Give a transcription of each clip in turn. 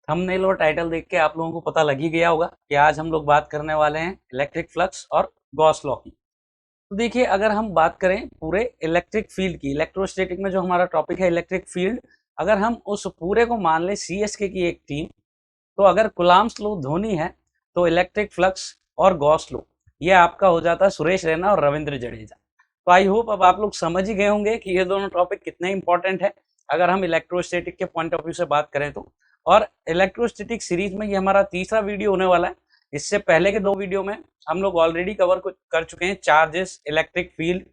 Thumbnail और title देख के आप लोगों को पता लग ही गया होगा कि आज हम लोग बात करने वाले हैं इलेक्ट्रिक फ्लक्स और गॉस लॉ की। तो देखिए, अगर हम बात करें पूरे इलेक्ट्रिक फील्ड की, इलेक्ट्रोस्टैटिक में जो हमारा टॉपिक है इलेक्ट्रिक फील्ड, अगर हम उस पूरे को मान लें सीएसके की एक टीम, तो अगर कुलाम्स लॉ धोनी है तो इलेक्ट्रिक फ्लक्स और गॉस लॉ ये आपका हो जाता है सुरेश रैना और रविंद्र जडेजा। तो आई होप अब आप लोग समझ ही गए होंगे कि ये दोनों टॉपिक कितने इंपॉर्टेंट है अगर हम इलेक्ट्रोस्टैटिक के पॉइंट ऑफ व्यू से बात करें तो। और इलेक्ट्रोस्टैटिक सीरीज में ये हमारा तीसरा वीडियो होने वाला है। इससे पहले के दो वीडियो में हम लोग ऑलरेडी कवर कर चुके हैं charges, electric field,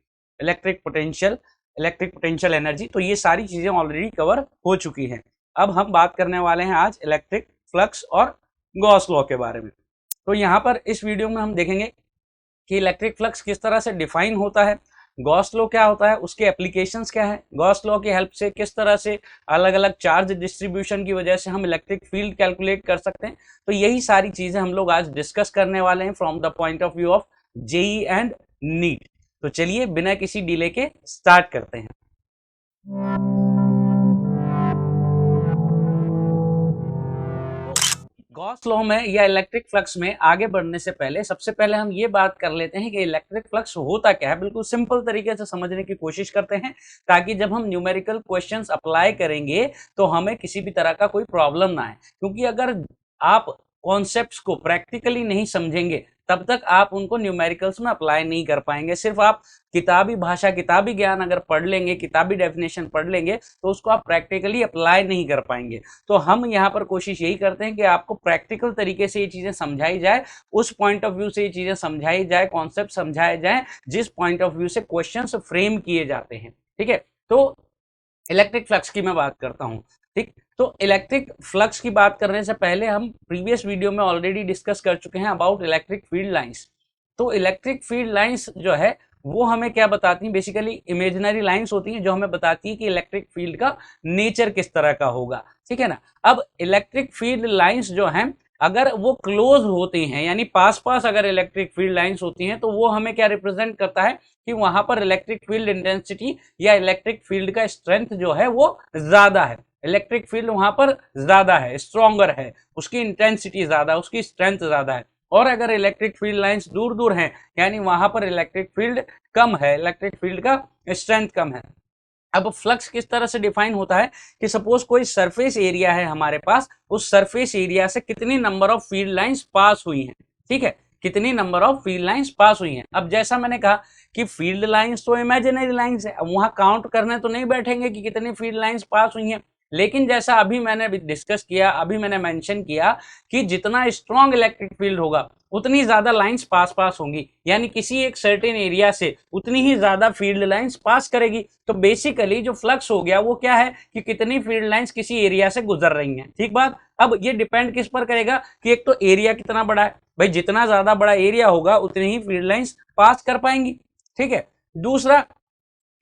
electric potential energy, तो ये सारी चीजें ऑलरेडी कवर हो चुकी हैं। अब हम बात करने वाले हैं आज इलेक्ट्रिक फ्लक्स और गॉस लॉ के बारे में। तो यहाँ पर इस वीडियो में हम देखेंगे कि इलेक्ट्रिक फ्लक्स किस तरह से डिफाइन होता है, गॉस लॉ क्या होता है, उसके एप्लीकेशंस क्या है, गॉस लॉ की हेल्प से किस तरह से अलग अलग चार्ज डिस्ट्रीब्यूशन की वजह से हम इलेक्ट्रिक फील्ड कैलकुलेट कर सकते हैं। तो यही सारी चीजें हम लोग आज डिस्कस करने वाले हैं from the point of view of JE and NEET. तो चलिए बिना किसी डिले के स्टार्ट करते हैं। गॉस लॉ में या इलेक्ट्रिक फ्लक्स में आगे बढ़ने से पहले सबसे पहले हम ये बात कर लेते हैं कि इलेक्ट्रिक फ्लक्स होता क्या है। बिल्कुल सिंपल तरीके से समझने की कोशिश करते हैं ताकि जब हम न्यूमेरिकल क्वेश्चंस अप्लाई करेंगे तो हमें किसी भी तरह का कोई प्रॉब्लम ना आए। क्योंकि अगर आप कॉन्सेप्ट्स को प्रैक्टिकली नहीं समझेंगे तब तक आप उनको न्यूमेरिकल्स में अप्लाई नहीं कर पाएंगे। सिर्फ आप किताबी भाषा, किताबी ज्ञान अगर पढ़ लेंगे, किताबी डेफिनेशन पढ़ लेंगे तो उसको आप प्रैक्टिकली अप्लाई नहीं कर पाएंगे। तो हम यहाँ पर कोशिश यही करते हैं कि आपको प्रैक्टिकल तरीके से ये चीजें समझाई जाए, उस पॉइंट ऑफ व्यू से ये चीजें समझाई जाए, कॉन्सेप्ट समझाए जाए जिस पॉइंट ऑफ व्यू से क्वेश्चंस फ्रेम किए जाते हैं। ठीक है, तो इलेक्ट्रिक फ्लक्स की मैं बात करता हूं। ठीक, तो इलेक्ट्रिक फ्लक्स की बात करने से पहले हम प्रीवियस वीडियो में ऑलरेडी डिस्कस कर चुके हैं अबाउट इलेक्ट्रिक फील्ड लाइंस। तो इलेक्ट्रिक फील्ड लाइंस जो है वो हमें क्या बताती हैं, बेसिकली इमेजिनरी लाइंस होती हैं जो हमें बताती है कि इलेक्ट्रिक फील्ड का नेचर किस तरह का होगा। ठीक है ना। अब इलेक्ट्रिक फील्ड लाइंस जो हैं अगर वो क्लोज होती हैं, यानी पास पास अगर इलेक्ट्रिक फील्ड लाइंस होती हैं, तो वो हमें क्या रिप्रेजेंट करता है कि वहां पर इलेक्ट्रिक फील्ड इंटेंसिटी या इलेक्ट्रिक फील्ड का स्ट्रेंथ जो है वो ज्यादा है। इलेक्ट्रिक फील्ड वहां पर ज्यादा है, स्ट्रॉन्गर है, उसकी इंटेंसिटी ज्यादा, उसकी स्ट्रेंथ ज्यादा है। और अगर इलेक्ट्रिक फील्ड लाइंस दूर दूर हैं, यानी वहां पर इलेक्ट्रिक फील्ड कम है, इलेक्ट्रिक फील्ड का स्ट्रेंथ कम है। अब फ्लक्स किस तरह से डिफाइन होता है कि सपोज कोई सरफेस एरिया है हमारे पास, उस सरफेस एरिया से कितनी number of field lines pass हुई हैं। ठीक है, कितनी number of field lines pass हुई हैं। अब जैसा मैंने कहा कि फील्ड लाइंस तो इमेजिनरी लाइंस है, अब वहां काउंट करने तो नहीं बैठेंगे कि कितनी फील्ड लाइंस पास हुई हैं। लेकिन जैसा अभी मैंने डिस्कस किया, अभी मैंने मेंशन किया कि जितना स्ट्रॉन्ग इलेक्ट्रिक फील्ड होगा उतनी ज्यादा लाइंस पास पास होंगी, यानी किसी एक सर्टेन एरिया से उतनी ही ज्यादा फील्ड लाइंस पास करेगी। तो बेसिकली जो फ्लक्स हो गया वो क्या है कि कितनी फील्ड लाइंस किसी एरिया से गुजर रही हैं। ठीक बात। अब ये डिपेंड किस पर करेगा कि एक तो एरिया कितना बड़ा है, भाई जितना ज्यादा बड़ा एरिया होगा उतनी ही फील्ड लाइंस पास कर पाएंगी। ठीक है, दूसरा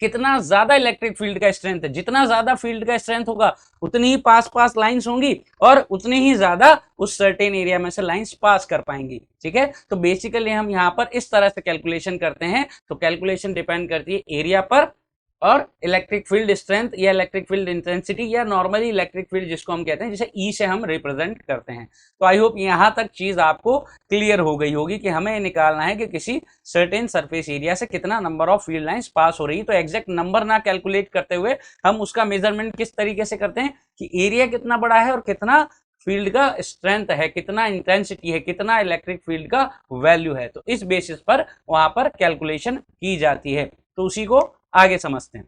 कितना ज्यादा इलेक्ट्रिक फील्ड का स्ट्रेंथ है, जितना ज्यादा फील्ड का स्ट्रेंथ होगा उतनी ही पास पास लाइंस होंगी और उतनी ही ज्यादा उस सर्टेन एरिया में से लाइंस पास कर पाएंगी। ठीक है, तो बेसिकली हम यहाँ पर इस तरह से कैलकुलेशन करते हैं। तो कैलकुलेशन डिपेंड करती है एरिया पर और इलेक्ट्रिक फील्ड स्ट्रेंथ या इलेक्ट्रिक फील्ड इंटेंसिटी या नॉर्मली इलेक्ट्रिक फील्ड जिसको हम कहते हैं, जिसे ई से हम रिप्रेजेंट करते हैं। तो आई होप यहां तक चीज आपको क्लियर हो गई होगी कि हमें निकालना है कि किसी सर्टेन सरफेस एरिया से कितना number of field lines pass हो रही है। तो एग्जैक्ट नंबर ना कैलकुलेट करते हुए हम उसका मेजरमेंट किस तरीके से करते हैं कि एरिया कितना बड़ा है और कितना फील्ड का स्ट्रेंथ है, कितना इंटेंसिटी है, कितना इलेक्ट्रिक फील्ड का वैल्यू है। तो इस बेसिस पर वहां पर कैलकुलेशन की जाती है। तो उसी को आगे समझते हैं।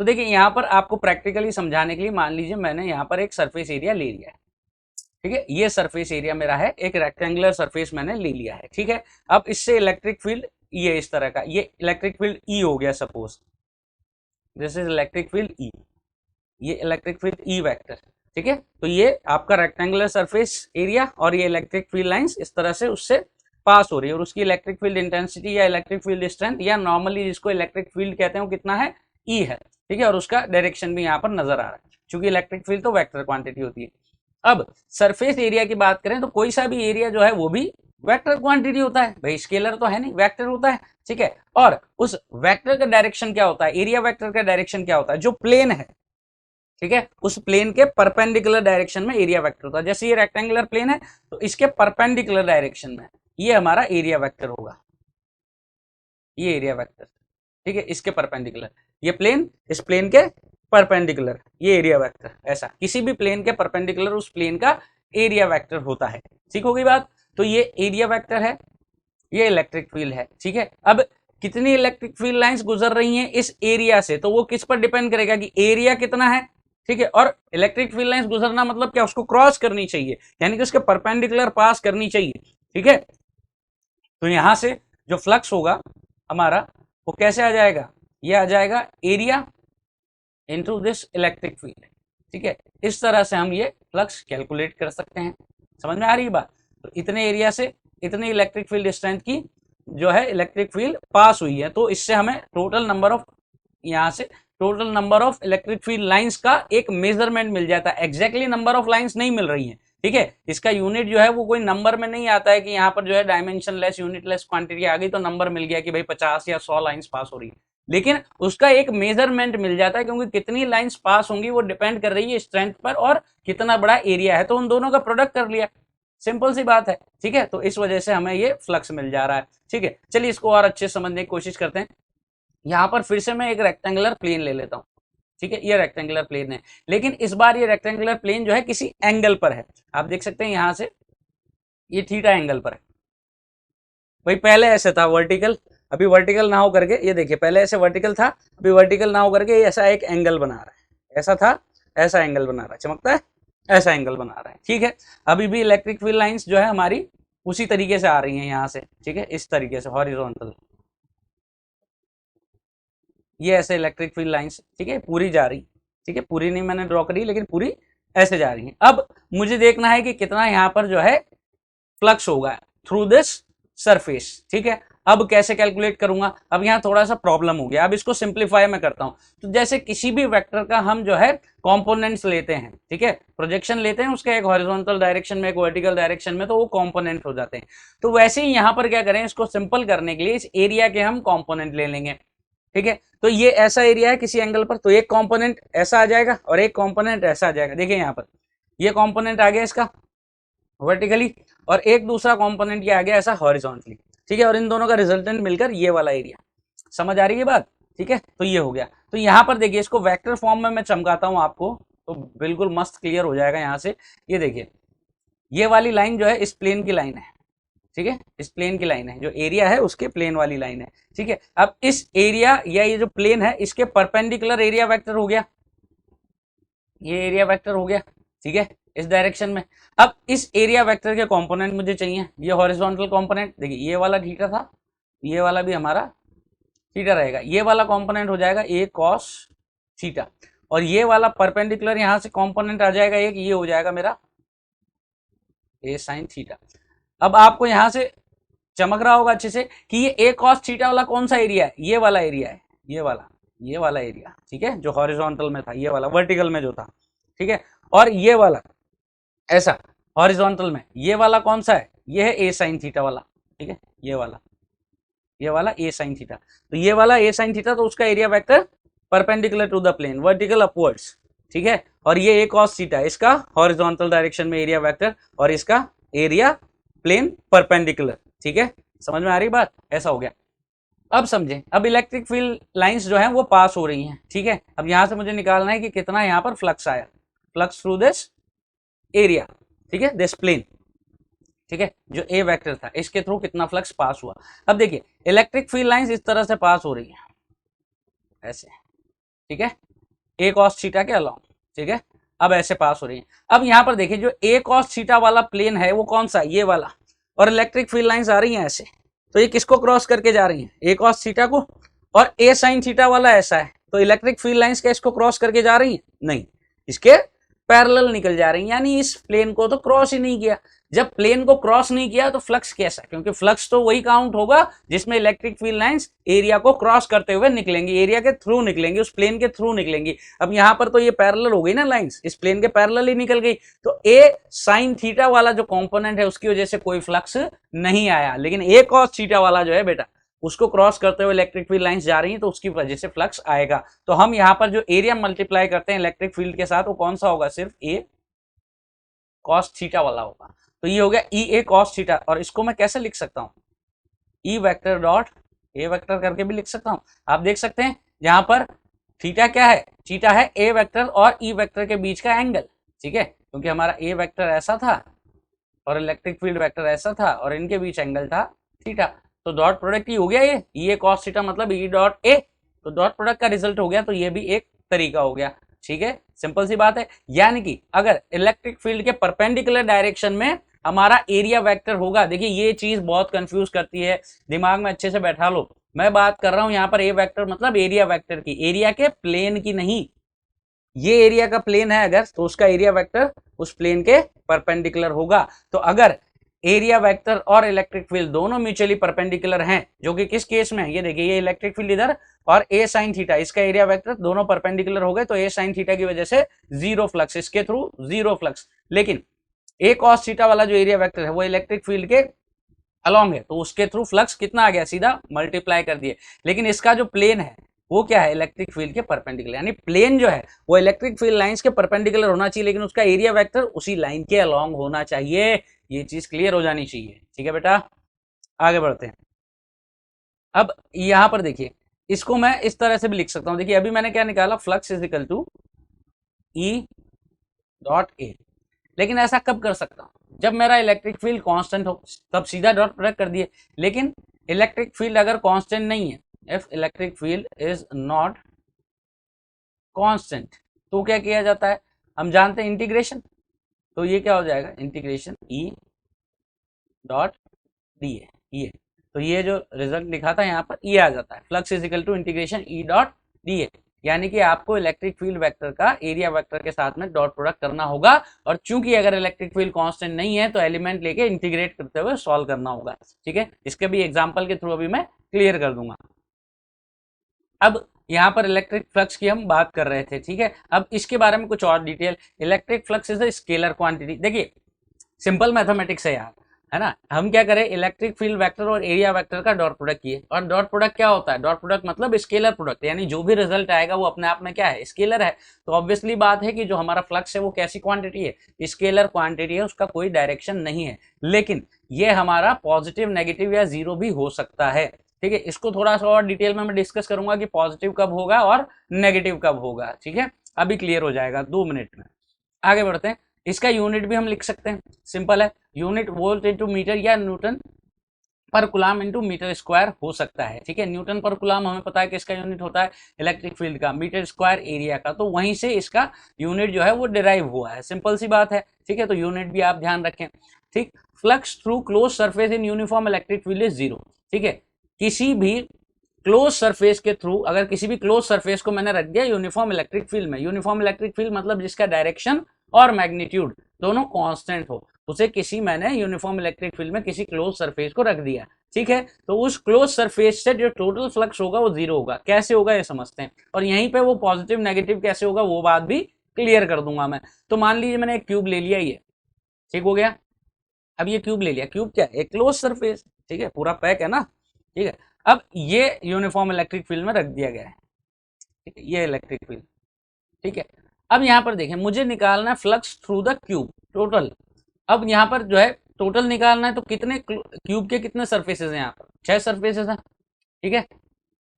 तो देखिए यहां पर आपको प्रैक्टिकली समझाने के लिए मान लीजिए मैंने यहां पर एक सरफेस एरिया ले लिया है। ठीक है, ये सरफेस एरिया मेरा है, एक रेक्टेंगुलर सरफेस मैंने ले लिया है। ठीक है, अब इससे इलेक्ट्रिक फील्ड ये इस तरह का, ये इलेक्ट्रिक फील्ड ई हो गया, suppose this is electric field E, ये इलेक्ट्रिक फील्ड ई वेक्टर। ठीक है, तो ये आपका रेक्टेंगुलर सरफेस एरिया और ये इलेक्ट्रिक फील्ड लाइंस इस तरह से उससे पास हो रही है और उसकी इलेक्ट्रिक फील्ड इंटेंसिटी या इलेक्ट्रिक फील्ड स्ट्रेंथ या नॉर्मली जिसको इलेक्ट्रिक फील्ड कहते हैं वो कितना है, ई है। ठीक है, और उसका डायरेक्शन भी यहाँ पर नजर आ रहा है, क्योंकि इलेक्ट्रिक फील्ड तो वेक्टर क्वांटिटी होती है। अब सरफेस एरिया की बात करें तो कोई सा भी एरिया जो है वो भी वेक्टर क्वांटिटी होता है, भाई स्केलर तो है नहीं, वेक्टर होता है। ठीक है, और उस वेक्टर का डायरेक्शन क्या होता है, एरिया वेक्टर का डायरेक्शन क्या होता है, जो प्लेन है ठीक है, उस प्लेन के परपेंडिकुलर डायरेक्शन में एरिया वेक्टर होता है। जैसे ये रेक्टेंगुलर प्लेन है तो इसके परपेंडिकुलर डायरेक्शन में ये हमारा एरिया वेक्टर होगा, ये एरिया वेक्टर, ठीक है, इसके परपेंडिकुलर, ये प्लेन इस प्लेन के परपेंडिकुलर, ये एरिया वेक्टर, ऐसा किसी भी प्लेन के परपेंडिकुलर उस प्लेन का एरिया वेक्टर होता है। ठीक हो गई बात। तो ये एरिया वेक्टर है, ये इलेक्ट्रिक फील्ड है। ठीक है, अब कितनी इलेक्ट्रिक फील्ड लाइंस गुजर रही हैं इस एरिया से, तो वो किस पर डिपेंड करेगा कि एरिया कितना है। ठीक है, और इलेक्ट्रिक फील्ड लाइंस गुजरना मतलब क्या, उसको क्रॉस करनी चाहिए, यानी कि उसके परपेंडिकुलर पास करनी चाहिए। ठीक है, तो यहां से जो फ्लक्स होगा हमारा वो कैसे आ जाएगा, ये आ जाएगा area into this electric field. ठीक है, इस तरह से हम ये फ्लक्स कैलकुलेट कर सकते हैं। समझ में आ रही बात। तो इतने एरिया से इतनी इलेक्ट्रिक फील्ड स्ट्रेंथ की जो है इलेक्ट्रिक फील्ड पास हुई है, तो इससे हमें टोटल नंबर ऑफ, यहाँ से total number of electric field lines का एक मेजरमेंट मिल जाता है। एग्जैक्टली नंबर ऑफ लाइंस नहीं मिल रही है। ठीक है, इसका यूनिट जो है वो कोई नंबर में नहीं आता है कि यहाँ पर जो है dimensionless unitless quantity आ गई तो नंबर मिल गया कि भाई 50 या 100 लाइंस पास हो रही है, लेकिन उसका एक मेजरमेंट मिल जाता है, क्योंकि कितनी लाइंस पास होंगी वो डिपेंड कर रही है स्ट्रेंथ पर और कितना बड़ा एरिया है, तो उन दोनों का प्रोडक्ट कर लिया, सिंपल सी बात है। ठीक है, तो इस वजह से हमें ये फ्लक्स मिल जा रहा है। ठीक है, चलिए इसको और अच्छे समझने की कोशिश करते हैं। यहाँ पर फिर से मैं एक रेक्टेंगुलर प्लेन ले लेता हूँ। ठीक है, ये रेक्टेंगुलर प्लेन है, लेकिन इस बार ये रेक्टेंगुलर प्लेन जो है किसी एंगल पर है। आप देख सकते हैं यहाँ से ये थीटा एंगल पर है। भाई पहले ऐसे था वर्टिकल, अभी वर्टिकल ना हो करके ये देखिए, पहले ऐसे वर्टिकल था, अभी वर्टिकल ना हो करके ऐसा एक एंगल बना रहा है। ऐसा था, ऐसा एंगल बना रहा है, चमकता है, ऐसा एंगल बना रहा है। ठीक है, अभी भी इलेक्ट्रिक फील्ड लाइंस जो है हमारी उसी तरीके से आ रही हैं यहाँ से। ठीक है, इस तरीके से हॉरिजॉन्टल, ये ऐसे इलेक्ट्रिक फील्ड लाइंस, ठीक है, पूरी जा रही। ठीक है, पूरी नहीं मैंने ड्रॉ करी, लेकिन पूरी ऐसे जा रही है। अब मुझे देखना है कि कितना यहाँ पर जो है फ्लक्स होगा थ्रू दिस सरफेस। ठीक है, अब कैसे कैलकुलेट करूंगा, अब यहाँ थोड़ा सा प्रॉब्लम हो गया, अब इसको सिंप्लीफाई मैं करता हूं। तो जैसे किसी भी वेक्टर का हम जो है कंपोनेंट्स लेते हैं, ठीक है, प्रोजेक्शन लेते हैं उसका, एक हॉरिजॉन्टल डायरेक्शन में एक वर्टिकल डायरेक्शन में, तो वो कंपोनेंट हो जाते हैं। तो वैसे ही यहाँ पर क्या करें, इसको सिंपल करने के लिए इस एरिया के हम कंपोनेंट ले लेंगे। ठीक है, तो ये ऐसा एरिया है किसी एंगल पर, तो एक कंपोनेंट ऐसा आ जाएगा और एक कंपोनेंट ऐसा आ जाएगा। देखिए यहाँ पर ये कंपोनेंट आ गया इसका वर्टिकली, और एक दूसरा कंपोनेंट क्या आ गया ऐसा हॉरिजॉन्टली। ठीक है, और इन दोनों का रिजल्टेंट मिलकर ये वाला एरिया। समझ आ रही है बात। ठीक है, तो ये हो गया। तो यहाँ पर देखिए इसको वेक्टर फॉर्म में मैं चमकाता हूँ आपको, तो बिल्कुल मस्त क्लियर हो जाएगा। यहाँ से ये देखिए, ये वाली लाइन जो है इस प्लेन की लाइन है। ठीक है, इस प्लेन की लाइन है, जो एरिया है उसके प्लेन वाली लाइन है। ठीक है, अब इस एरिया या ये जो प्लेन है इसके परपेंडिकुलर एरिया वेक्टर हो गया, ये एरिया वेक्टर हो गया। ठीक है, इस डायरेक्शन में। अब इस एरिया वेक्टर के कंपोनेंट मुझे चाहिए, ये हॉरिजॉन्टल कंपोनेंट, देखिए ये वाला थीटा था, ये वाला भी हमारा थीटा रहेगा, ये वाला कंपोनेंट हो जाएगा ए कॉस थीटा, और ये वाला परपेंडिकुलर यहां से कंपोनेंट आ जाएगा एक, ये हो जाएगा मेरा ए साइन थीटा। अब आपको यहां से चमक रहा होगा अच्छे से कि ये ए कॉस थीटा वाला कौन सा एरिया है, ये वाला एरिया है, ये वाला एरिया। ठीक है, जो हॉरिजॉन्टल में था, ये वाला वर्टिकल में जो था। ठीक है, और ये वाला ऐसा हॉरिजॉन्टल में, ये वाला कौन सा है, ये है ए साइन थीटा वाला। ठीक है, ये वाला ए साइन थीटा, तो ये वाला ए साइन थीटा, तो उसका area vector perpendicular to the plane, vertical upwards. ठीक है, और ये ए कॉस थीटा, इसका हॉरिजॉन्टल डायरेक्शन में एरिया वेक्टर, और इसका एरिया प्लेन परपेंडिकुलर। ठीक है, समझ में आ रही बात। ऐसा हो गया। अब समझें, अब इलेक्ट्रिक फील्ड लाइंस जो है वो पास हो रही हैं। ठीक है, अब यहां से मुझे निकालना है कि कितना यहाँ पर फ्लक्स आया, फ्लक्स थ्रू दिस एरिया। ठीक है, दिस प्लेन। ठीक है, जो ए वेक्टर था इसके थ्रू कितना फ्लक्स पास हुआ। अब देखिए इलेक्ट्रिक फील्ड लाइंस इस तरह से पास हो रही है, ऐसे। ठीक है, ए कॉस थीटा के अलाउ। ठीक है, अब ऐसे पास हो रही है। अब यहाँ पर देखिए जो ए कॉस थीटा वाला प्लेन है वो कौन सा, ये वाला, और इलेक्ट्रिक फील्ड लाइंस आ रही हैं ऐसे, तो ये किसको क्रॉस करके जा रही हैं, ए कॉस थीटा को। और ए साइन थीटा वाला ऐसा है, तो इलेक्ट्रिक फील्ड लाइंस क्या इसको क्रॉस करके जा रही हैं, नहीं, इसके पैरेलल निकल जा रही हैं, यानी इस प्लेन को तो क्रॉस ही नहीं किया। जब प्लेन को क्रॉस नहीं किया तो फ्लक्स कैसा, क्योंकि फ्लक्स तो वही काउंट होगा जिसमें इलेक्ट्रिक फील्ड लाइंस एरिया को क्रॉस करते हुए निकलेंगी, एरिया के थ्रू निकलेंगी, उस प्लेन के थ्रू निकलेंगी। अब यहाँ पर तो ये पैरेलल हो गई ना लाइंस, इस प्लेन के पैरेलल ही निकल गई, तो ए साइन थीटा वाला जो कंपोनेंट है उसकी वजह से कोई फ्लक्स नहीं आया, लेकिन ए कॉस थीटा वाला जो है बेटा उसको क्रॉस करते हुए इलेक्ट्रिक फील्ड लाइंस जा रही हैं, तो उसकी वजह से फ्लक्स आएगा। तो हम यहाँ पर जो एरिया मल्टीप्लाई करते हैं इलेक्ट्रिक फील्ड के साथ, वो कौन सा होगा, सिर्फ ए कॉस थीटा वाला होगा। तो ये हो गया ई ए कॉस थीटा, और इसको मैं कैसे लिख सकता हूँ, E vector dot A vector करके भी लिख सकता हूँ। आप देख सकते हैं यहाँ पर थीटा क्या है, थीटा है ए वेक्टर और ई वेक्टर के बीच का एंगल, ठीक है, क्योंकि हमारा ए वेक्टर ऐसा था और इलेक्ट्रिक फील्ड वेक्टर ऐसा था और इनके बीच एंगल था थीटा। तो डॉट प्रोडक्ट ही हो गया ये कॉस थीटा मतलब ई डॉट ए, तो डॉट प्रोडक्ट का रिजल्ट हो गया। तो ये भी एक तरीका हो गया, ठीक है, सिंपल सी बात है। यानी कि अगर इलेक्ट्रिक फील्ड के परपेंडिकुलर डायरेक्शन में हमारा एरिया वेक्टर होगा, देखिए ये चीज बहुत कंफ्यूज करती है, दिमाग में अच्छे से बैठा लो। मैं बात कर रहा हूं यहाँ पर ए वेक्टर मतलब एरिया वेक्टर की, एरिया के प्लेन की नहीं। ये एरिया का प्लेन है अगर, तो उसका एरिया वेक्टर उस प्लेन के परपेंडिकुलर होगा। तो अगर एरिया वेक्टर और इलेक्ट्रिक फील्ड दोनों म्यूचुअली परपेंडिकुलर हैं, जो कि किस केस में, ये देखिए ये इलेक्ट्रिक फील्ड इधर और ए साइन थीटा, इसका एरिया वेक्टर दोनों परपेंडिकुलर हो गए, तो ए साइन थीटा की वजह से जीरो फ्लक्स, इसके थ्रू जीरो फ्लक्स। लेकिन ए कॉस थीटा वाला जो एरिया वेक्टर है वो इलेक्ट्रिक फील्ड के अलॉन्ग है, तो उसके थ्रू फ्लक्स कितना आ गया, सीधा मल्टीप्लाई कर दिए। लेकिन इसका जो प्लेन है वो क्या है, इलेक्ट्रिक फील्ड के परपेंडिकुलर, यानी प्लेन जो है वो इलेक्ट्रिक फील्ड लाइंस के परपेंडिकुलर होना चाहिए, लेकिन उसका एरिया वेक्टर उसी लाइन के अलॉन्ग होना चाहिए। ये चीज क्लियर हो जानी चाहिए, ठीक है बेटा। आगे बढ़ते हैं। अब यहां पर देखिए, इसको मैं इस तरह से भी लिख सकता हूं, देखिए अभी मैंने क्या निकाला, flux is equal to E dot A. लेकिन ऐसा कब कर सकता हूं, जब मेरा इलेक्ट्रिक फील्ड कांस्टेंट हो, तब सीधा डॉट प्रोडक्ट कर दिए। लेकिन इलेक्ट्रिक फील्ड अगर कांस्टेंट नहीं है, if electric field is not constant, तो क्या किया जाता है, हम जानते हैं इंटीग्रेशन। तो ये क्या हो जाएगा, इंटीग्रेशन ई डॉट डी ए, ये तो ये जो रिजल्ट लिखा था यहाँ पर ये आ जाता है, flux is equal to integration E dot d A. यानी कि आपको इलेक्ट्रिक फील्ड वेक्टर का एरिया वेक्टर के साथ में डॉट प्रोडक्ट करना होगा, और चूंकि अगर इलेक्ट्रिक फील्ड कांस्टेंट नहीं है तो एलिमेंट लेके इंटीग्रेट करते हुए सॉल्व करना होगा, ठीक है। इसके भी एग्जांपल के थ्रू अभी मैं क्लियर कर दूंगा। अब यहाँ पर इलेक्ट्रिक फ्लक्स की हम बात कर रहे थे, ठीक है। अब इसके बारे में कुछ और detail, electric flux is a scalar quantity. देखिए सिंपल मैथमेटिक्स है यार, है ना। हम क्या करें, इलेक्ट्रिक फील्ड वेक्टर और एरिया वेक्टर का डॉट प्रोडक्ट किए, और डॉट प्रोडक्ट क्या होता है, डॉट प्रोडक्ट मतलब स्केलर प्रोडक्ट, यानी जो भी रिजल्ट आएगा वो अपने आप में क्या है, स्केलर है। तो ऑब्वियसली बात है कि जो हमारा फ्लक्स है वो कैसी क्वांटिटी है, स्केलर क्वांटिटी है, उसका कोई डायरेक्शन नहीं है। लेकिन ये हमारा पॉजिटिव, नेगेटिव या जीरो भी हो सकता है, ठीक है। इसको थोड़ा सा और डिटेल में मैं डिस्कस करूंगा कि पॉजिटिव कब होगा और नेगेटिव कब होगा, ठीक है। अभी क्लियर हो जाएगा 2 मिनट में। आगे बढ़ते हैं। इसका यूनिट भी हम लिख सकते हैं, सिंपल है, यूनिट वोल्ट इंटू मीटर या न्यूटन पर कुलाम इंटू मीटर स्क्वायर हो सकता है, ठीक है। न्यूटन पर कुलाम हमें पता है कि इसका यूनिट होता है इलेक्ट्रिक फील्ड का, मीटर स्क्वायर एरिया का, तो वहीं से इसका यूनिट जो है वो डिराइव हुआ है, सिंपल सी बात है, ठीक है। तो यूनिट भी आप ध्यान रखें, ठीक। Flux through close surface in uniform electric field is zero, ठीक है। किसी भी क्लोज सरफेस के थ्रू, अगर किसी भी क्लोज सरफेस को मैंने रख दिया यूनिफॉर्म इलेक्ट्रिक फील्ड में, यूनिफॉर्म इलेक्ट्रिक फील्ड मतलब जिसका डायरेक्शन और मैग्नीट्यूड दोनों कांस्टेंट हो, उसे किसी मैंने यूनिफॉर्म इलेक्ट्रिक फील्ड में किसी क्लोज सरफेस को रख दिया, ठीक है। तो उस क्लोज सरफेस से जो टोटल फ्लक्स होगा वो जीरो होगा। कैसे होगा ये समझते हैं, और यहीं पे वो पॉजिटिव नेगेटिव कैसे होगा वो बात भी क्लियर कर दूंगा मैं। तो मान लीजिए मैंने एक क्यूब ले लिया, ये ठीक हो गया। अब ये क्यूब ले लिया, क्यूब क्या है, एक क्लोज सरफेस, ठीक है, पूरा पैक है ना, ठीक है। अब ये यूनिफॉर्म इलेक्ट्रिक फील्ड में रख दिया गया है, ठीक है, ये इलेक्ट्रिक फील्ड, ठीक है। अब यहाँ पर देखें, मुझे निकालना है flux through the cube total. अब यहाँ पर जो है टोटल निकालना है, तो कितने क्यूब के कितने सरफेसेस हैं, यहाँ पर 6 सरफेसेस हैं, ठीक है,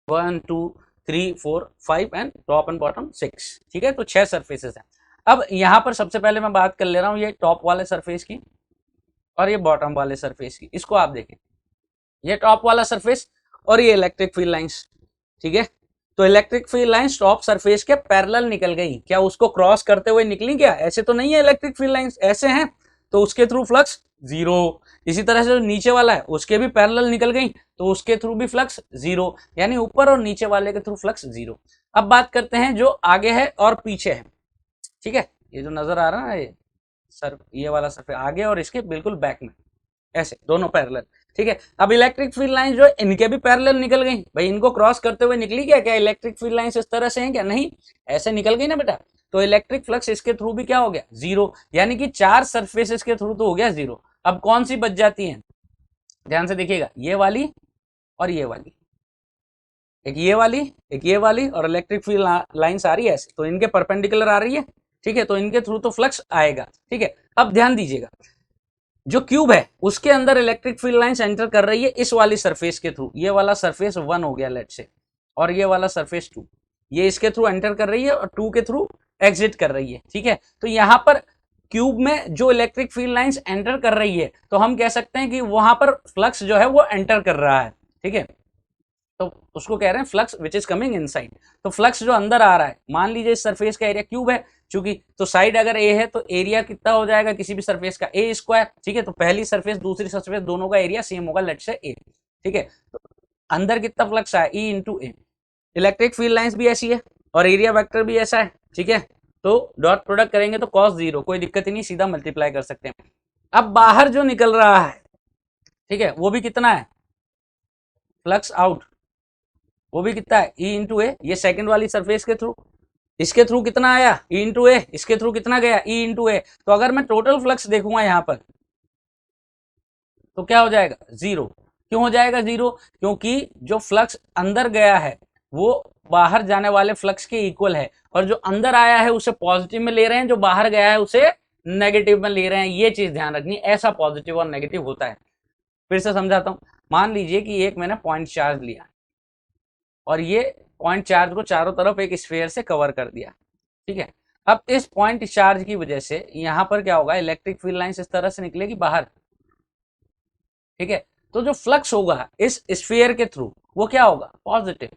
1 2 3 4 5 एंड टॉप एंड बॉटम 6, ठीक है। तो 6 सरफेसेस हैं। अब यहाँ पर सबसे पहले मैं बात कर ले रहा हूँ ये टॉप वाले सरफेस की और ये बॉटम वाले सरफेस की। इसको आप देखें, ये टॉप वाला सरफेस और ये इलेक्ट्रिक फील्ड लाइंस, ठीक है। तो electric field lines top surface के पैरेलल निकल गई, क्या उसको क्रॉस करते हुए निकली क्या, ऐसे तो नहीं है, इलेक्ट्रिक फील्ड लाइंस ऐसे हैं, तो उसके थ्रू फ्लक्स जीरो। इसी तरह से जो नीचे वाला है उसके भी पैरेलल निकल गई, तो उसके थ्रू भी फ्लक्स जीरो, यानी ऊपर और नीचे वाले के थ्रू फ्लक्स जीरो। अब बात करते हैं जो आगे है और पीछे है, ठीक है। ये जो नजर आ रहा है ये सर, ये वाला सरफेस आगे और इसके बिल्कुल बैक में, ऐसे दोनों पैरेलल, ठीक है। अब इलेक्ट्रिक फील्ड लाइंस जो इनके भी पैरेलल निकल गई, भाई इनको क्रॉस करते हुए निकली क्या, क्या इलेक्ट्रिक फील्ड लाइंस इस तरह से हैं क्या, नहीं, ऐसे निकल गई ना बेटा। तो इलेक्ट्रिक फ्लक्स इसके थ्रू भी क्या हो गया, जीरो, यानी कि 4 सरफेसेस के थ्रू तो हो गया जीरो। अब कौन सी बच जाती है, ध्यान से देखिएगा, ये वाली और ये वाली, एक ये वाली और इलेक्ट्रिक फील्ड लाइंस आ रही है ऐसे, तो इनके परपेंडिकुलर आ रही है, ठीक है, तो इनके थ्रू तो फ्लक्स आएगा, ठीक है। अब ध्यान दीजिएगा, जो क्यूब है उसके अंदर इलेक्ट्रिक फील्ड लाइंस एंटर कर रही है इस वाली सरफेस के थ्रू, ये वाला सरफेस 1 हो गया लेट से, और ये वाला सरफेस 2, ये इसके थ्रू एंटर कर रही है और 2 के थ्रू एग्जिट कर रही है, ठीक है। तो यहां पर क्यूब में जो इलेक्ट्रिक फील्ड लाइंस एंटर कर रही है, तो हम कह सकते हैं कि वहां पर फ्लक्स जो है वो एंटर कर रहा है, ठीक है। तो उसको कह रहे हैं flux which is coming inside. तो फ्लक्स जो अंदर आ रहा है, मान लीजिए इस सरफेस का एरिया क्यूब है, चूंकि तो साइड अगर ए है तो एरिया कितना हो जाएगा किसी भी सरफेस का, ए स्क्वायर, ठीक है। तो पहली सरफेस दूसरी सरफेस दोनों का एरिया सेम होगा, लेट से ए, ठीक है। तो अंदर कितना फ्लक्स है, E into A. Electric field lines भी ऐसी है और एरिया वेक्टर भी ऐसा है, ठीक है। तो डॉट प्रोडक्ट करेंगे तो कॉस 0, कोई दिक्कत ही नहीं, सीधा मल्टीप्लाई कर सकते हैं। अब बाहर जो निकल रहा है, ठीक है, वो भी कितना है, फ्लक्स आउट, वो भी कितना है, ई इंटू ए, ये सेकंड वाली सरफेस के थ्रू, इसके थ्रू कितना आया, ई इंटू ए, इसके थ्रू कितना गया, ई इंटू ए। तो अगर मैं टोटल फ्लक्स देखूंगा यहां पर तो क्या हो जाएगा, 0। क्यों हो जाएगा 0, क्योंकि जो फ्लक्स अंदर गया है वो बाहर जाने वाले फ्लक्स के इक्वल है, और जो अंदर आया है उसे पॉजिटिव में ले रहे हैं, जो बाहर गया है उसे नेगेटिव में ले रहे हैं। ये चीज ध्यान रखनी, ऐसा पॉजिटिव और नेगेटिव होता है। फिर से समझाता हूं, मान लीजिए कि एक मैंने पॉइंट चार्ज लिया और ये पॉइंट चार्ज को चारों तरफ एक स्फीयर से कवर कर दिया, ठीक है। अब इस पॉइंट चार्ज की वजह से यहां पर क्या होगा, इलेक्ट्रिक फील्ड लाइंस इस तरह से निकलेगी बाहर, ठीक है। तो जो फ्लक्स होगा इस स्फीयर के थ्रू वो क्या होगा, पॉजिटिव,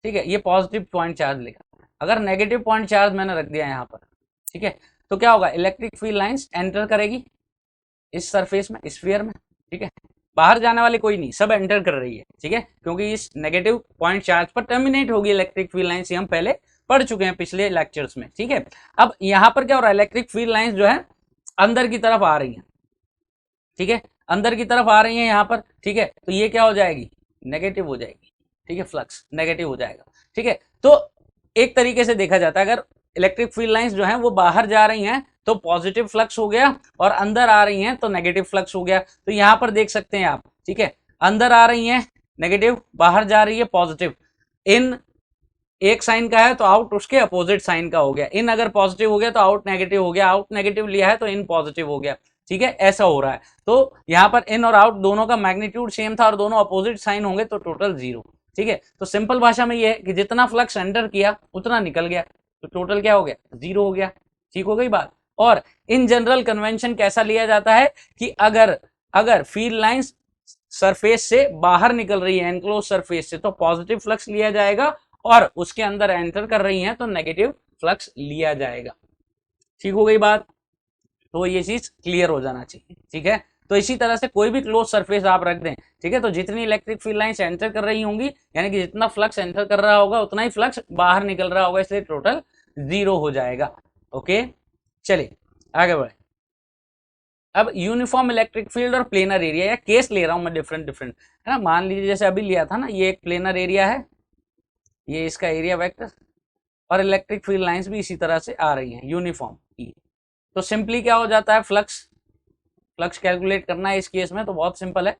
ठीक है। ये पॉजिटिव पॉइंट चार्ज लेगा। अगर नेगेटिव पॉइंट चार्ज मैंने रख दिया यहां पर, ठीक है, तो क्या होगा, इलेक्ट्रिक फील्ड लाइंस एंटर करेगी इस सरफेस में, स्फीयर में, ठीक है। बाहर जाने वाले कोई नहीं, सब एंटर कर रही है, ठीक है, क्योंकि इस नेगेटिव पॉइंट चार्ज पर टर्मिनेट होगी इलेक्ट्रिक फील्ड लाइंस, हम पहले पढ़ चुके हैं पिछले लेक्चर्स में, ठीक है। अब यहां पर क्या हो रहा है, इलेक्ट्रिक फील्ड लाइंस जो है अंदर की तरफ आ रही है, ठीक है, अंदर की तरफ आ रही है यहां पर, ठीक है। तो ये क्या हो जाएगी, नेगेटिव हो जाएगी, ठीक है, फ्लक्स नेगेटिव हो जाएगा, ठीक है। तो एक तरीके से देखा जाता है, अगर इलेक्ट्रिक फील्ड लाइंस जो है वो बाहर जा रही हैं तो पॉजिटिव फ्लक्स हो गया, और अंदर आ रही हैं तो नेगेटिव फ्लक्स हो गया। तो यहां पर देख सकते हैं आप, ठीक है, अंदर आ रही हैं नेगेटिव, बाहर जा रही है पॉजिटिव। इन एक साइन का है तो आउट उसके अपोजिट साइन का हो गया, इन अगर पॉजिटिव हो गया तो आउट नेगेटिव हो गया, आउट नेगेटिव लिया है तो इन पॉजिटिव हो गया, ठीक है, ऐसा हो रहा है। तो यहाँ पर इन और आउट दोनों का मैग्नीट्यूड सेम था और दोनों अपोजिट साइन होंगे तो टोटल 0, ठीक है। तो सिंपल भाषा में ये है कि जितना फ्लक्स एंटर किया उतना निकल गया, तो टोटल क्या हो गया, 0 हो गया, ठीक हो गई बात। और इन जनरल कन्वेंशन कैसा लिया जाता है कि अगर फील्ड लाइंस सरफेस से बाहर निकल रही है, एनक्लोज सरफेस से, तो पॉजिटिव फ्लक्स लिया जाएगा, और उसके अंदर एंटर कर रही हैं तो नेगेटिव फ्लक्स लिया जाएगा, ठीक हो गई बात। तो ये चीज क्लियर हो जाना चाहिए, ठीक है। तो इसी तरह से कोई भी क्लोज सरफेस आप रख दें, ठीक है, तो जितनी इलेक्ट्रिक फील्ड लाइंस एंटर कर रही होंगी, यानी कि जितना फ्लक्स एंटर कर रहा होगा उतना ही फ्लक्स बाहर निकल रहा होगा, इसलिए टोटल 0 हो जाएगा। ओके, चलिए आगे बढ़े। अब यूनिफॉर्म इलेक्ट्रिक फील्ड और प्लेनर एरिया, या केस ले रहा हूं मैं डिफरेंट डिफरेंट, है ना। मान लीजिए जैसे अभी लिया था ना, ये एक प्लेनर एरिया है, ये इसका एरिया वेक्टर, और इलेक्ट्रिक फील्ड लाइंस भी इसी तरह से आ रही हैं यूनिफॉर्म ई। तो सिंपली क्या हो जाता है, फ्लक्स कैलकुलेट करना है इस केस में तो बहुत सिंपल है,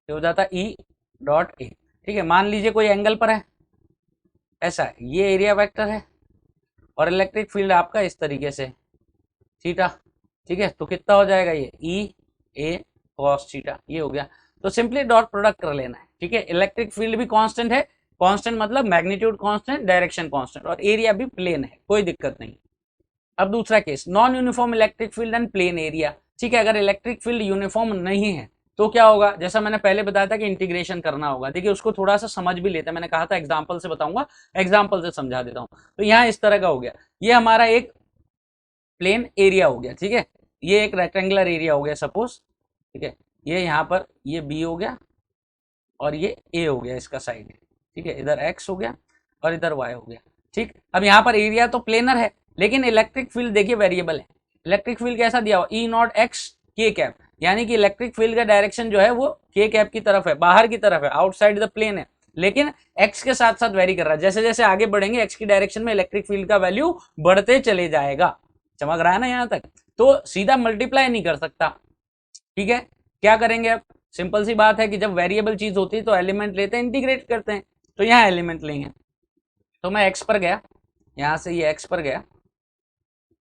ये हो जाता है ई डॉट ए, ठीक है। मान लीजिए कोई एंगल पर है, ऐसा है, ये एरिया वेक्टर है और इलेक्ट्रिक फील्ड आपका इस तरीके से थीटा, ठीक है। तो कितना हो जाएगा, ये ई ए कॉस थीटा, ये हो गया। तो सिंपली डॉट प्रोडक्ट कर लेना है, ठीक है। इलेक्ट्रिक फील्ड भी कांस्टेंट है, कांस्टेंट मतलब मैग्नीट्यूड कांस्टेंट, डायरेक्शन कांस्टेंट, और एरिया भी प्लेन है, कोई दिक्कत नहीं। अब दूसरा case, non uniform electric field and plain area, ठीक है। अगर इलेक्ट्रिक फील्ड यूनिफॉर्म नहीं है तो क्या होगा, जैसा मैंने पहले बताया था कि इंटीग्रेशन करना होगा, देखिए उसको थोड़ा सा समझ भी लेते हैं, मैंने कहा था एग्जाम्पल से बताऊंगा, एग्जाम्पल से समझा देता हूं। तो यहाँ इस तरह का हो गया, ये हमारा एक प्लेन एरिया हो गया, ठीक है, ये एक रेक्टेंगुलर एरिया हो गया सपोज, ठीक है। ये यहाँ पर ये बी हो गया और ये ए हो गया इसका साइड, ठीक है, इधर एक्स हो गया और इधर वाई हो गया, ठीक। अब यहाँ पर एरिया तो प्लेनर है, लेकिन इलेक्ट्रिक फील्ड देखिए वेरिएबल है। इलेक्ट्रिक फील्ड कैसा दिया हुआ, ई नॉट एक्स के कैप, यानी कि इलेक्ट्रिक फील्ड का डायरेक्शन जो है वो के कैप की तरफ है, बाहर की तरफ है, आउटसाइड द प्लेन है, लेकिन एक्स के साथ साथ वेरी कर रहा है। जैसे जैसे आगे बढ़ेंगे एक्स की डायरेक्शन में इलेक्ट्रिक फील्ड का वैल्यू बढ़ते चले जाएगा, चमक रहा है ना यहाँ तक। तो सीधा मल्टीप्लाई नहीं कर सकता, ठीक है। क्या करेंगे अब, सिंपल सी बात है कि जब वेरिएबल चीज होती है तो एलिमेंट लेते हैं, इंटीग्रेट करते हैं, तो यहाँ एलिमेंट लेंगे। तो मैं x पर गया, यहाँ से ये x पर गया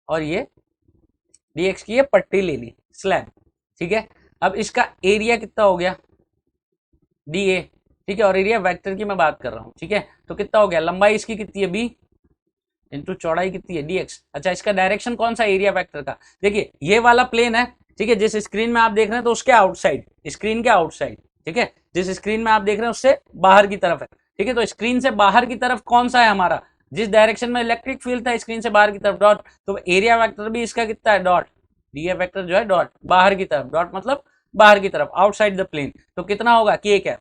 और ये dx की ये पट्टी ले ली, स्लैब, ठीक है। अब इसका एरिया कितना हो गया, dA, ठीक है, और एरिया वेक्टर की मैं बात कर रहा हूँ, ठीक है। तो कितना हो गया, लंबाई इसकी कितनी है b इंटू चौड़ाई कितनी है dx। अच्छा, इसका डायरेक्शन कौन सा, एरिया वेक्टर का, देखिए ये वाला प्लेन है, ठीक है, जिस स्क्रीन में आप देख रहे हैं तो उसके आउटसाइड, स्क्रीन के आउटसाइड, ठीक है, जिस स्क्रीन में आप देख रहे हैं उससे बाहर की तरफ है, ठीक है। तो स्क्रीन से बाहर की तरफ कौन सा है हमारा, जिस डायरेक्शन में इलेक्ट्रिक फील्ड था स्क्रीन से बाहर की तरफ, डॉट। तो एरिया वेक्टर भी इसका कितना है, डॉट, डी वेक्टर जो है डॉट, बाहर की तरफ, डॉट मतलब बाहर की तरफ, आउटसाइड द प्लेन। तो कितना होगा, के कैप,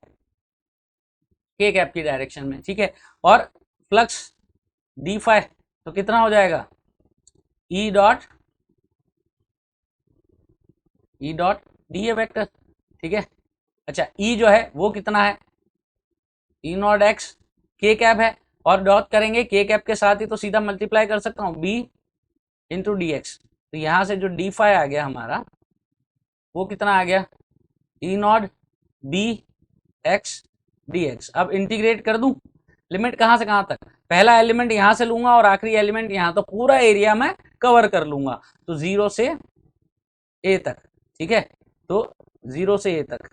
के कैप की डायरेक्शन में, ठीक है। और फ्लक्स डी फाई, तो कितना हो जाएगा, ई डॉट डी ए वेक्टर, ठीक है। अच्छा, ई जो है वो कितना है, ई नॉट एक्स, के कैप है, और डॉट करेंगे के कैप के साथ ही तो सीधा मल्टीप्लाई कर सकता हूँ, बी इंटू डी एक्स। तो यहाँ से जो डी फाई आ गया हमारा वो कितना आ गया, E naught B X D X. अब इंटीग्रेट कर दूं, लिमिट कहाँ से कहाँ तक, पहला एलिमेंट यहाँ से लूंगा और आखिरी एलिमेंट यहाँ, तो पूरा एरिया मैं कवर कर लूंगा, तो 0 से a तक, ठीक है। तो 0 से a तक,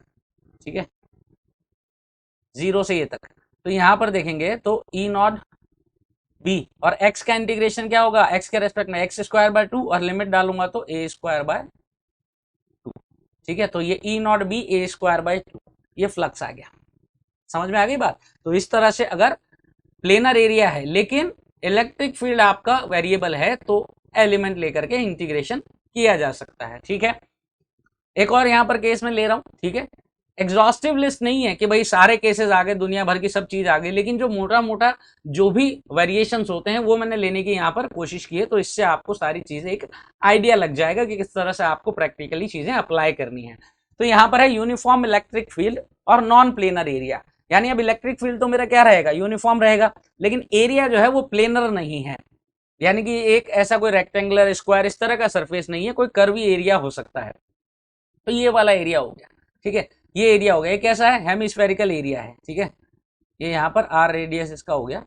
ठीक है, 0 से a तक। तो यहाँ पर देखेंगे तो ई नॉट बी, और x का इंटीग्रेशन क्या होगा, x के रेस्पेक्ट में एक्स स्क्वायर बाय 2, और लिमिट डालूंगा तो a स्क्वायर बाय 2, ठीक है। तो ये E naught B a square by 2, ये फ्लक्स आ गया, समझ में आ गई बात। तो इस तरह से अगर प्लेनर एरिया है लेकिन इलेक्ट्रिक फील्ड आपका वेरिएबल है तो एलिमेंट लेकर के इंटीग्रेशन किया जा सकता है, ठीक है। एक और यहाँ पर केस में ले रहा हूँ, ठीक है। एग्जॉस्टिव लिस्ट नहीं है कि भाई सारे केसेस आ गए, दुनिया भर की सब चीज आ गई, लेकिन जो मोटा मोटा जो भी वेरिएशंस होते हैं वो मैंने लेने की यहाँ पर कोशिश की है, तो इससे आपको सारी चीजें एक आइडिया लग जाएगा कि किस तरह से आपको प्रैक्टिकली चीजें अप्लाई करनी है। तो यहाँ पर है यूनिफॉर्म इलेक्ट्रिक फील्ड और नॉन प्लेनर एरिया, यानी अब इलेक्ट्रिक फील्ड तो मेरा क्या रहेगा, यूनिफॉर्म रहेगा, लेकिन एरिया जो है वो प्लेनर नहीं है, यानी कि एक ऐसा कोई रेक्टेंगुलर स्क्वायर इस तरह का सरफेस नहीं है, कोई कर्वी एरिया हो सकता है। तो ये वाला एरिया हो गया, ठीक है, ये एरिया हो गया, ये कैसा है, हेमिस्फेरिकल एरिया है, ठीक है। ये यहाँ पर आर रेडियस इसका हो गया,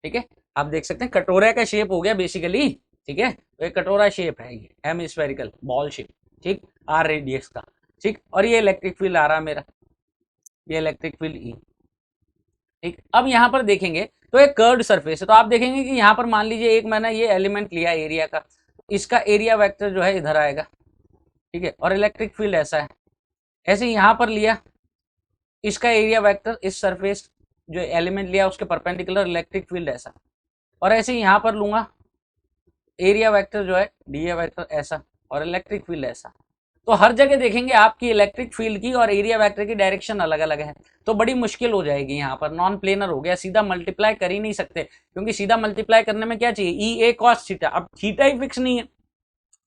ठीक है। आप देख सकते हैं कटोरा का शेप हो गया बेसिकली, ठीक है। तो ये कटोरा शेप है, ये हेमिस्फेरिकल बॉल शेप, ठीक, आर रेडियस का, ठीक। और ये इलेक्ट्रिक फील्ड आ रहा है मेरा, ये इलेक्ट्रिक फील्ड ई, ठीक। अब यहाँ पर देखेंगे तो एक कर्व्ड सरफेस है, तो आप देखेंगे कि यहाँ पर मान लीजिए एक मैंने ये एलिमेंट लिया एरिया का, इसका एरिया वेक्टर जो है इधर आएगा, ठीक है, और इलेक्ट्रिक फील्ड ऐसा है। ऐसे यहाँ पर लिया इसका एरिया वेक्टर, इस सरफेस जो एलिमेंट लिया उसके परपेंडिकुलर, इलेक्ट्रिक फील्ड ऐसा, और ऐसे यहाँ पर लूंगा एरिया वेक्टर जो है डी ए वेक्टर ऐसा, और इलेक्ट्रिक फील्ड ऐसा। तो हर जगह देखेंगे आपकी इलेक्ट्रिक फील्ड की और एरिया वेक्टर की डायरेक्शन अलग अलग है, तो बड़ी मुश्किल हो जाएगी, यहाँ पर नॉन प्लेनर हो गया, सीधा मल्टीप्लाई कर ही नहीं सकते, क्योंकि सीधा मल्टीप्लाई करने में क्या चाहिए, ई ए कॉस थीटा, अब थीटा ही फिक्स नहीं है,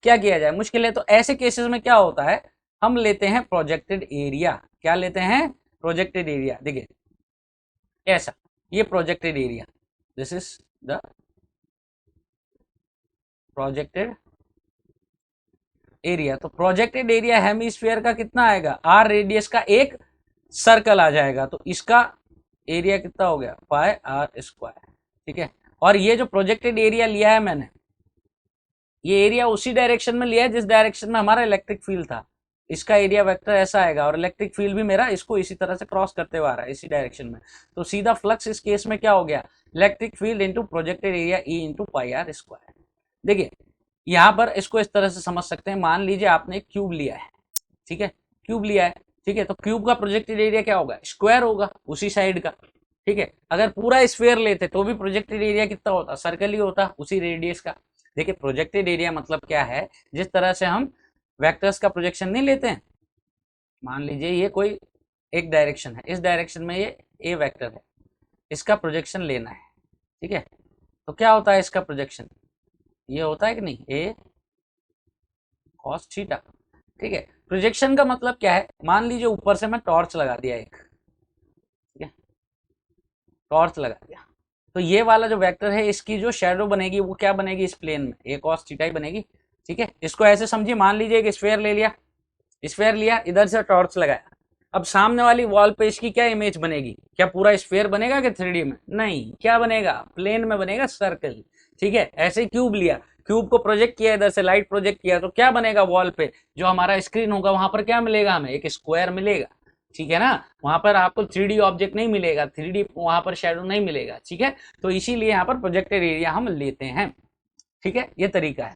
क्या किया जाए, मुश्किल है। तो ऐसे केसेस में क्या होता है, हम लेते हैं प्रोजेक्टेड एरिया, क्या लेते हैं, प्रोजेक्टेड एरिया। देखिए ऐसा, ये projected area, this is the projected area. तो प्रोजेक्टेड एरिया हेमिस्फीयर का कितना आएगा, आर रेडियस का एक सर्कल आ जाएगा, तो इसका एरिया कितना हो गया, पाई आर स्क्वायर, ठीक है। और ये जो प्रोजेक्टेड एरिया लिया है मैंने, ये एरिया उसी डायरेक्शन में लिया है जिस डायरेक्शन में हमारा इलेक्ट्रिक फील्ड था, इसका एरिया वेक्टर ऐसा आएगा, और इलेक्ट्रिक फील्ड भी मेरा इसको इसी तरह से क्रॉस करते हुए आ रहा है इसी डायरेक्शन में, तो सीधा फ्लक्स इस केस में क्या हो गया, electric field into projected area E into pi r square. देखिए यहाँ पर इसको इस तरह से समझ सकते हैं, मान लीजिए आपने एक क्यूब लिया है, ठीक है, क्यूब लिया है, ठीक है, तो क्यूब का प्रोजेक्टेड एरिया क्या होगा, स्क्वायर होगा उसी साइड का, ठीक है। अगर पूरा स्फीयर लेते तो भी प्रोजेक्टेड एरिया कितना होता, सर्कल ही होता उसी रेडियस का। देखिए प्रोजेक्टेड एरिया मतलब क्या है, जिस तरह से हम वेक्टर्स का प्रोजेक्शन नहीं लेते हैं, मान लीजिए ये कोई एक डायरेक्शन है, इस डायरेक्शन में ये ए वेक्टर है, इसका प्रोजेक्शन लेना है, ठीक है। तो क्या होता है इसका प्रोजेक्शन, ये होता है कि नहीं, ए कॉस थीटा, ठीक है। प्रोजेक्शन का मतलब क्या है, मान लीजिए ऊपर से मैं टॉर्च लगा दिया एक, ठीक है, टॉर्च लगा दिया, तो ये वाला जो वेक्टर है इसकी जो शेडो बनेगी वो क्या बनेगी, इस प्लेन में ए कॉस थीटा ही बनेगी, ठीक है। इसको ऐसे समझिए, मान लीजिए एक स्फीयर ले लिया, स्फेयर लिया, इधर से टॉर्च लगाया, अब सामने वाली वॉल पे इसकी क्या इमेज बनेगी, क्या पूरा स्फेयर बनेगा कि 3D में, नहीं, क्या बनेगा, प्लेन में बनेगा, सर्कल। ठीक है, ऐसे ही क्यूब लिया, क्यूब को प्रोजेक्ट किया, इधर से लाइट प्रोजेक्ट किया, तो क्या बनेगा वॉल पे, जो हमारा स्क्रीन होगा वहां पर क्या मिलेगा, हमें एक स्क्वायर मिलेगा। ठीक है ना, वहां पर आपको 3D ऑब्जेक्ट नहीं मिलेगा, 3D वहां पर शेडो नहीं मिलेगा। ठीक है, तो इसीलिए यहाँ पर प्रोजेक्टेड एरिया हम लेते हैं। ठीक है, ये तरीका है,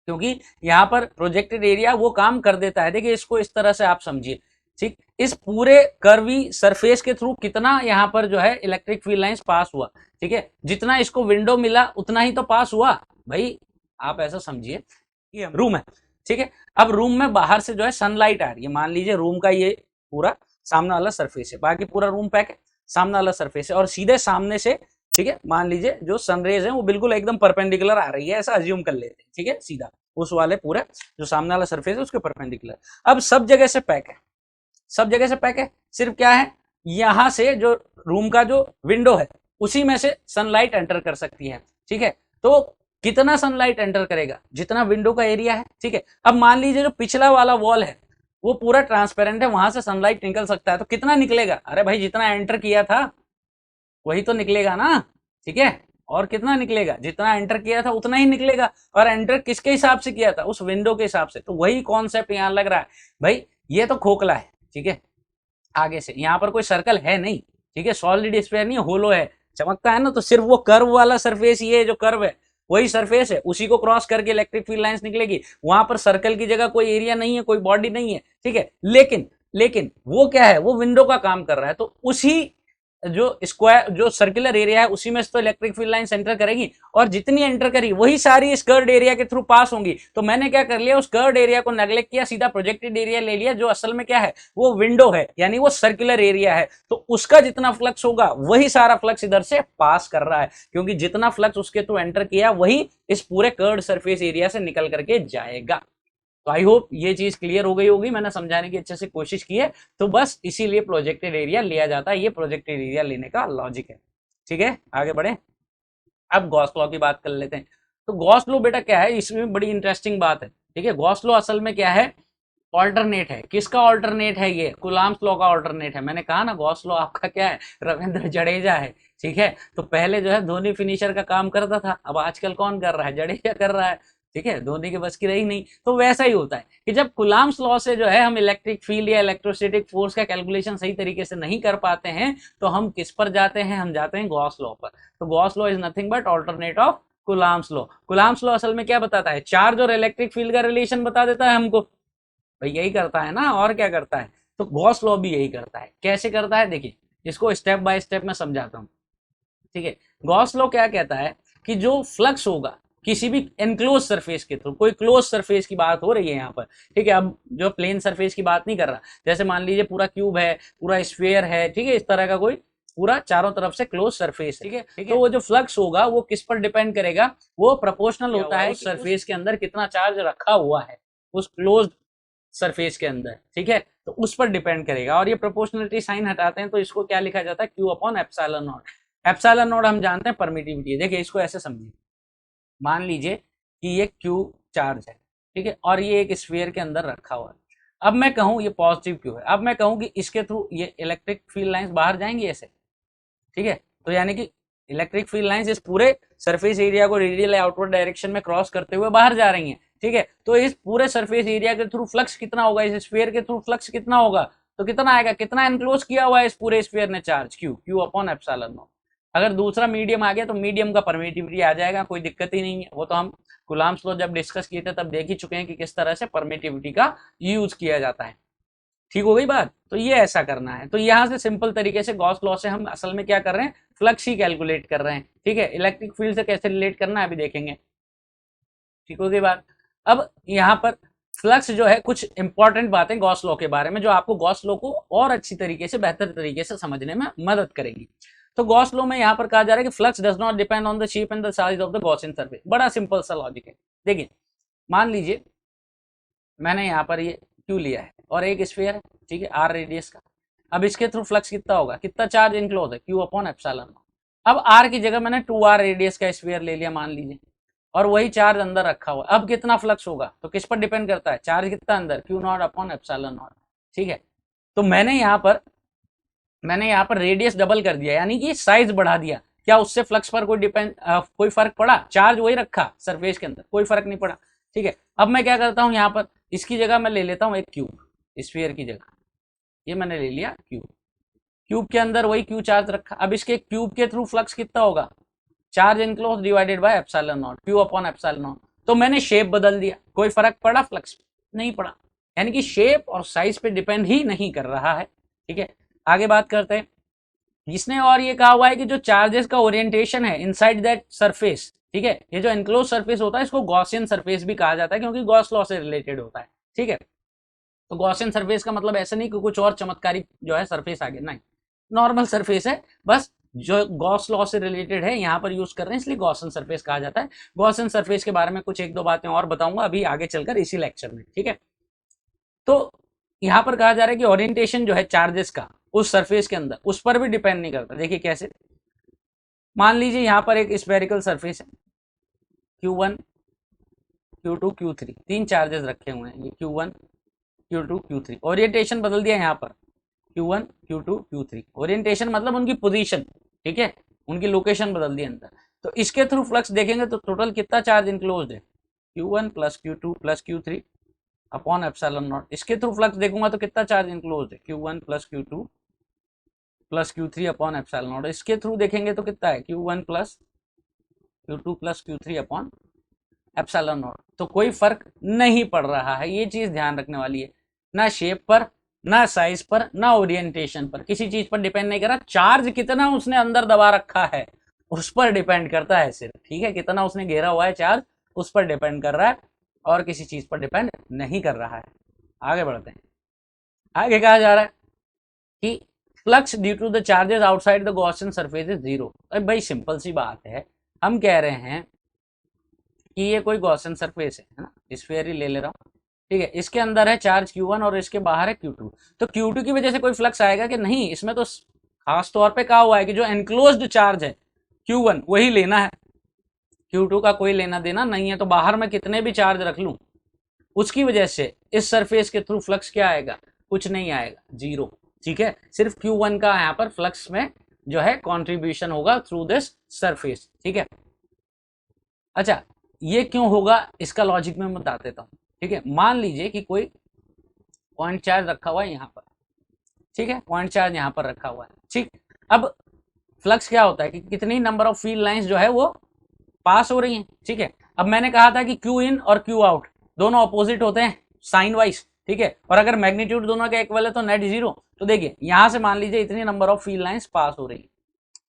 क्योंकि यहाँ पर प्रोजेक्टेड एरिया वो काम कर देता है। देखिए इसको इस तरह से आप समझिए, ठीक, इस पूरे कर्वी सरफेस के थ्रू कितना यहाँ पर जो है इलेक्ट्रिक फील्ड लाइंस पास हुआ। ठीक है, जितना इसको विंडो मिला उतना ही तो पास हुआ भाई। आप ऐसा समझिए, ये रूम है, ठीक है, अब रूम में बाहर से जो है सनलाइट आ रही है, मान लीजिए रूम का ये पूरा सामने वाला सरफेस है, बाकी पूरा रूम पैक है, सामने वाला सरफेस है, और सीधे सामने से, ठीक है, मान लीजिए जो सनरेज है वो बिल्कुल एकदम परपेंडिकुलर आ रही है, ऐसा अज्यूम कर लेते हैं। ठीक है, सीधा उस वाले पूरे जो सामने वाला सरफेस है उसके परपेंडिकुलर। अब सब जगह से पैक है, सब जगह से पैक है, सिर्फ क्या है, यहां से जो रूम का जो विंडो है उसी में से सनलाइट एंटर कर सकती है। ठीक है, तो कितना सनलाइट एंटर करेगा, जितना विंडो का एरिया है। ठीक है, अब मान लीजिए जो पिछला वाला वॉल है वो पूरा ट्रांसपेरेंट है, वहां से सनलाइट निकल सकता है, तो कितना निकलेगा, अरे भाई जितना एंटर किया था वही तो निकलेगा ना। ठीक है, और कितना निकलेगा, जितना एंटर किया था उतना ही निकलेगा, और एंटर किसके हिसाब से किया था, उस विंडो के हिसाब से। तो वही कॉन्सेप्ट यहां लग रहा है भाई, ये तो खोखला है। ठीक है, आगे से यहाँ पर कोई सर्कल है नहीं, ठीक है, सॉलिड स्फीयर नहीं, होलो है, चमकता है ना, तो सिर्फ वो कर्व वाला सरफेस, ये जो कर्व है वही सरफेस है, उसी को क्रॉस करके इलेक्ट्रिक फील्ड लाइंस निकलेगी। वहां पर सर्कल की जगह कोई एरिया नहीं है, कोई बॉडी नहीं है। ठीक है, लेकिन लेकिन वो क्या है, वो विंडो का काम कर रहा है, तो उसी जो स्क्वायर जो सर्कुलर एरिया है उसी में से तो इलेक्ट्रिक फील्ड लाइंस एंटर करेगी, और जितनी एंटर करी वही सारी इस कर्व्ड एरिया के थ्रू पास होंगी। तो मैंने क्या कर लिया, उस कर्व्ड एरिया को नेग्लेक्ट किया, सीधा प्रोजेक्टेड एरिया ले लिया, जो असल में क्या है, वो विंडो है, यानी वो सर्कुलर एरिया है, तो उसका जितना फ्लक्स होगा वही सारा फ्लक्स इधर से पास कर रहा है, क्योंकि जितना फ्लक्स उसके थ्रू एंटर किया वही इस पूरे कर्व्ड सरफेस एरिया से निकल करके जाएगा। तो आई होप ये चीज क्लियर हो गई होगी, मैंने समझाने की अच्छे से कोशिश की है। तो बस इसीलिए प्रोजेक्टेड एरिया लिया जाता है, ये प्रोजेक्टेड एरिया लेने का लॉजिक है। ठीक है, आगे बढ़े, अब गॉस लॉ की बात कर लेते हैं। तो गॉस लॉ बेटा क्या है, इसमें बड़ी इंटरेस्टिंग बात है। ठीक है, गॉस लॉ असल में क्या है, ऑल्टरनेट है। किसका ऑल्टरनेट है, ये कुलाम्स लॉ का ऑल्टरनेट है। मैंने कहा ना गॉस लॉ आपका क्या है, रविंद्र जडेजा है। ठीक है, तो पहले जो है धोनी फिनिशर का काम करता था, अब आजकल कौन कर रहा है, जडेजा कर रहा है। ठीक है, धोनी के बस की रही नहीं। तो वैसा ही होता है कि जब कुलाम्स लॉ से जो है हम इलेक्ट्रिक फील्ड या इलेक्ट्रोस्टैटिक फोर्स का कैलकुलेशन सही तरीके से नहीं कर पाते हैं, तो हम किस पर जाते हैं, हम जाते हैं गॉस लॉ पर। तो Gauss law is nothing but alternate of Coulomb's law. Coulomb's law असल में क्या बताता है, चार्ज और इलेक्ट्रिक फील्ड का रिलेशन बता देता है हमको, भाई यही करता है ना, और क्या करता है। तो गॉस लॉ भी यही करता है। कैसे करता है, देखिए इसको स्टेप बाय स्टेप मैं समझाता हूँ। ठीक है, गॉस लॉ क्या कहता है कि जो फ्लक्स होगा किसी भी एनक्लोज सरफेस के थ्रू, कोई क्लोज सरफेस की बात हो रही है यहाँ पर। ठीक है, अब जो प्लेन सरफेस की बात नहीं कर रहा, जैसे मान लीजिए पूरा क्यूब है, पूरा स्फीयर है, ठीक है, इस तरह का कोई पूरा चारों तरफ से क्लोज सरफेस है। ठीक है, तो वो जो फ्लक्स होगा वो किस पर डिपेंड करेगा, वो प्रोपोर्शनल होता है उस सरफेस के अंदर कितना चार्ज रखा हुआ है उस क्लोज सरफेस के अंदर। ठीक है, तो उस पर डिपेंड करेगा, और ये प्रोपोर्शनलिटी साइन हटाते हैं तो इसको क्या लिखा जाता है, Q upon epsilon not. Epsilon not हम जानते हैं परमिटिविटी। देखिए इसको ऐसे समझिए, मान लीजिए कि ये क्यू चार्ज है, ठीक है, और ये एक स्फीयर के अंदर रखा हुआ है। अब मैं कहूँ ये पॉजिटिव क्यू है, अब मैं कहूँ कि इसके थ्रू ये इलेक्ट्रिक फील्ड लाइंस बाहर जाएंगी ऐसे। ठीक है, तो यानी कि इलेक्ट्रिक फील्ड लाइंस इस पूरे सरफेस एरिया को रेडियल आउटवर्ड डायरेक्शन में क्रॉस करते हुए बाहर जा रही हैं। ठीक है, तो इस पूरे सरफेस एरिया के थ्रू फ्लक्स कितना होगा, इस स्फीयर के थ्रू फ्लक्स कितना होगा, तो कितना आएगा, कितना एनक्लोज किया हुआ है इस पूरे स्फीयर ने charge, Q, Q upon epsilon not. अगर दूसरा मीडियम आ गया तो मीडियम का परमिटिविटी आ जाएगा, कोई दिक्कत ही नहीं है। वो तो हम कुलाम्स लॉ जब डिस्कस किए थे तब देख ही चुके हैं कि किस तरह से परमिटिविटी का यूज किया जाता है। ठीक हो गई बात, तो ये ऐसा करना है। तो यहाँ से सिंपल तरीके से गॉस लॉ से हम असल में क्या कर रहे हैं, फ्लक्स ही कैलकुलेट कर रहे हैं। ठीक है, इलेक्ट्रिक फील्ड से कैसे रिलेट करना है अभी देखेंगे। ठीक हो गई बात। अब यहाँ पर फ्लक्स जो है, कुछ इंपॉर्टेंट बातें गॉस लॉ के बारे में जो आपको गॉस लॉ को और अच्छी तरीके से, बेहतर तरीके से समझने में मदद करेगी। तो गॉस लॉ में यहाँ पर कहा जा रहा है कि flux does not depend on the shape and the size of the Gaussian surface. बड़ा सिंपल सा लॉजिक है। देखिए मान लीजिए मैंने यहाँ पर ये क्यू लिया है और एक स्फीयर है, ठीक है, आर रेडियस का। अब इसके थ्रू फ्लक्स कितना होगा, कितना चार्ज इनक्लोज है, क्यू अपॉन एप्सिलॉन नॉट। अब आर की जगह मैंने 2r रेडियस का स्फीयर ले लिया मान लीजिए। और वही चार्ज अंदर रखा हुआ है। अब कितना फ्लक्स होगा तो किस पर डिपेंड करता है, चार्ज कितना अंदर, Q not upon epsilon not. ठीक है, तो मैंने यहाँ पर रेडियस डबल कर दिया, यानी कि साइज बढ़ा दिया। क्या उससे फ्लक्स पर कोई फर्क पड़ा, चार्ज वही रखा सरफेस के अंदर, कोई फर्क नहीं पड़ा। ठीक है, अब मैं क्या करता हूँ, यहाँ पर इसकी जगह मैं ले लेता हूँ एक क्यूब, स्फीयर की जगह ये मैंने ले लिया क्यूब, क्यूब के अंदर वही क्यू चार्ज रखा। अब इसके क्यूब के थ्रू फ्लक्स कितना होगा, charge enclose divided by epsilon not, Q upon epsilon naught. तो मैंने शेप बदल दिया, कोई फर्क पड़ा फ्लक्स नहीं पड़ा, यानी कि शेप और साइज पे डिपेंड ही नहीं कर रहा है। ठीक है, आगे बात करते हैं। इसने और ये कहा हुआ है कि जो चार्जेस का ओरिएंटेशन है इनसाइड दैट सरफेस, ठीक है, ये जो एनक्लोज सरफेस होता है इसको गॉसियन सरफेस भी कहा जाता है, क्योंकि गॉस लॉ से रिलेटेड होता है। ठीक है, तो गॉसियन सरफेस का मतलब ऐसा नहीं कि कुछ और चमत्कारी जो है सरफेस आगे, नहीं, नॉर्मल सरफेस है, बस जो गॉस लॉ से रिलेटेड है यहाँ पर यूज कर रहे हैं, इसलिए गॉसियन सरफेस कहा जाता है। गॉसियन सरफेस के बारे में कुछ एक दो बातें और बताऊंगा अभी आगे चलकर इसी लेक्चर में। ठीक है, तो यहाँ पर कहा जा रहा है कि ओरिएंटेशन जो है चार्जेस का उस सरफेस के अंदर उस पर भी डिपेंड नहीं करता। देखिए कैसे, मान लीजिए यहाँ पर एक स्फेरिकल सरफेस है, Q1 Q2 Q3, तीन चार्जेस रखे हुए हैं, ये Q1 Q2 Q3, ओरिएंटेशन बदल दिया यहाँ पर Q1 Q2 Q3, ओरिएंटेशन मतलब उनकी पोजीशन, ठीक है, उनकी लोकेशन बदल दी अंदर। तो इसके थ्रू फ्लक्स देखेंगे तो टोटल कितना चार्ज इनक्लोज्ड है, Q1 plus Q2 plus Q3 upon epsilon not. इसके थ्रू फ्लक्स देखूंगा तो कितना चार्ज इनक्लोज्ड है, Q1 plus Q2 plus Q3 upon epsilon not. इसके थ्रू देखेंगे तो कितना है, Q1 plus Q2 plus Q3 upon epsilon naught. तो कोई फर्क नहीं पड़ रहा है, ये चीज ध्यान रखने वाली है, ना शेप पर, ना साइज पर, ना ओरिएंटेशन पर, किसी चीज पर डिपेंड नहीं कर रहा। चार्ज कितना उसने अंदर दबा रखा है उस पर डिपेंड करता है सिर्फ। ठीक है, कितना उसने घेरा हुआ है चार्ज उस पर डिपेंड कर रहा है, और किसी चीज पर डिपेंड नहीं कर रहा है। आगे बढ़ते हैं, आगे कहा जा रहा है कि flux due to the charges outside the Gaussian surface is zero. भाई सिंपल सी बात है, हम कह रहे हैं कि ये कोई गॉसियन सरफेस है ना, स्फीयर ही ले ले रहा हूँ। ठीक है, इसके अंदर है चार्ज Q1 और इसके बाहर है Q2। तो Q2 की वजह से कोई फ्लक्स आएगा कि नहीं, इसमें तो खास तौर पे कहा हुआ है कि जो एनक्लोज्ड चार्ज है Q1 वही लेना है, Q2 का कोई लेना देना नहीं है। तो बाहर में कितने भी चार्ज रख लूं, उसकी वजह से इस सरफेस के थ्रू फ्लक्स क्या आएगा, कुछ नहीं आएगा, जीरो। ठीक है, सिर्फ Q1 का यहाँ पर फ्लक्स में जो है कॉन्ट्रीब्यूशन होगा थ्रू दिस सरफेस। ठीक है, अच्छा ये क्यों होगा इसका लॉजिक में मैं बता देता हूँ। ठीक है, मान लीजिए कि कोई पॉइंट चार्ज रखा हुआ है यहाँ पर, ठीक है, पॉइंट चार्ज यहाँ पर रखा हुआ है। ठीक, अब फ्लक्स क्या होता है कि कितनी नंबर ऑफ फील्ड लाइंस जो है वो पास हो रही हैं। ठीक है, अब मैंने कहा था कि Q इन और Q आउट दोनों अपोजिट होते हैं साइन वाइज। ठीक है, और अगर मैग्नीट्यूड दोनों का इक्वल है तो नेट जीरो। तो देखिए यहां से मान लीजिए इतनी number of field lines pass हो रही है।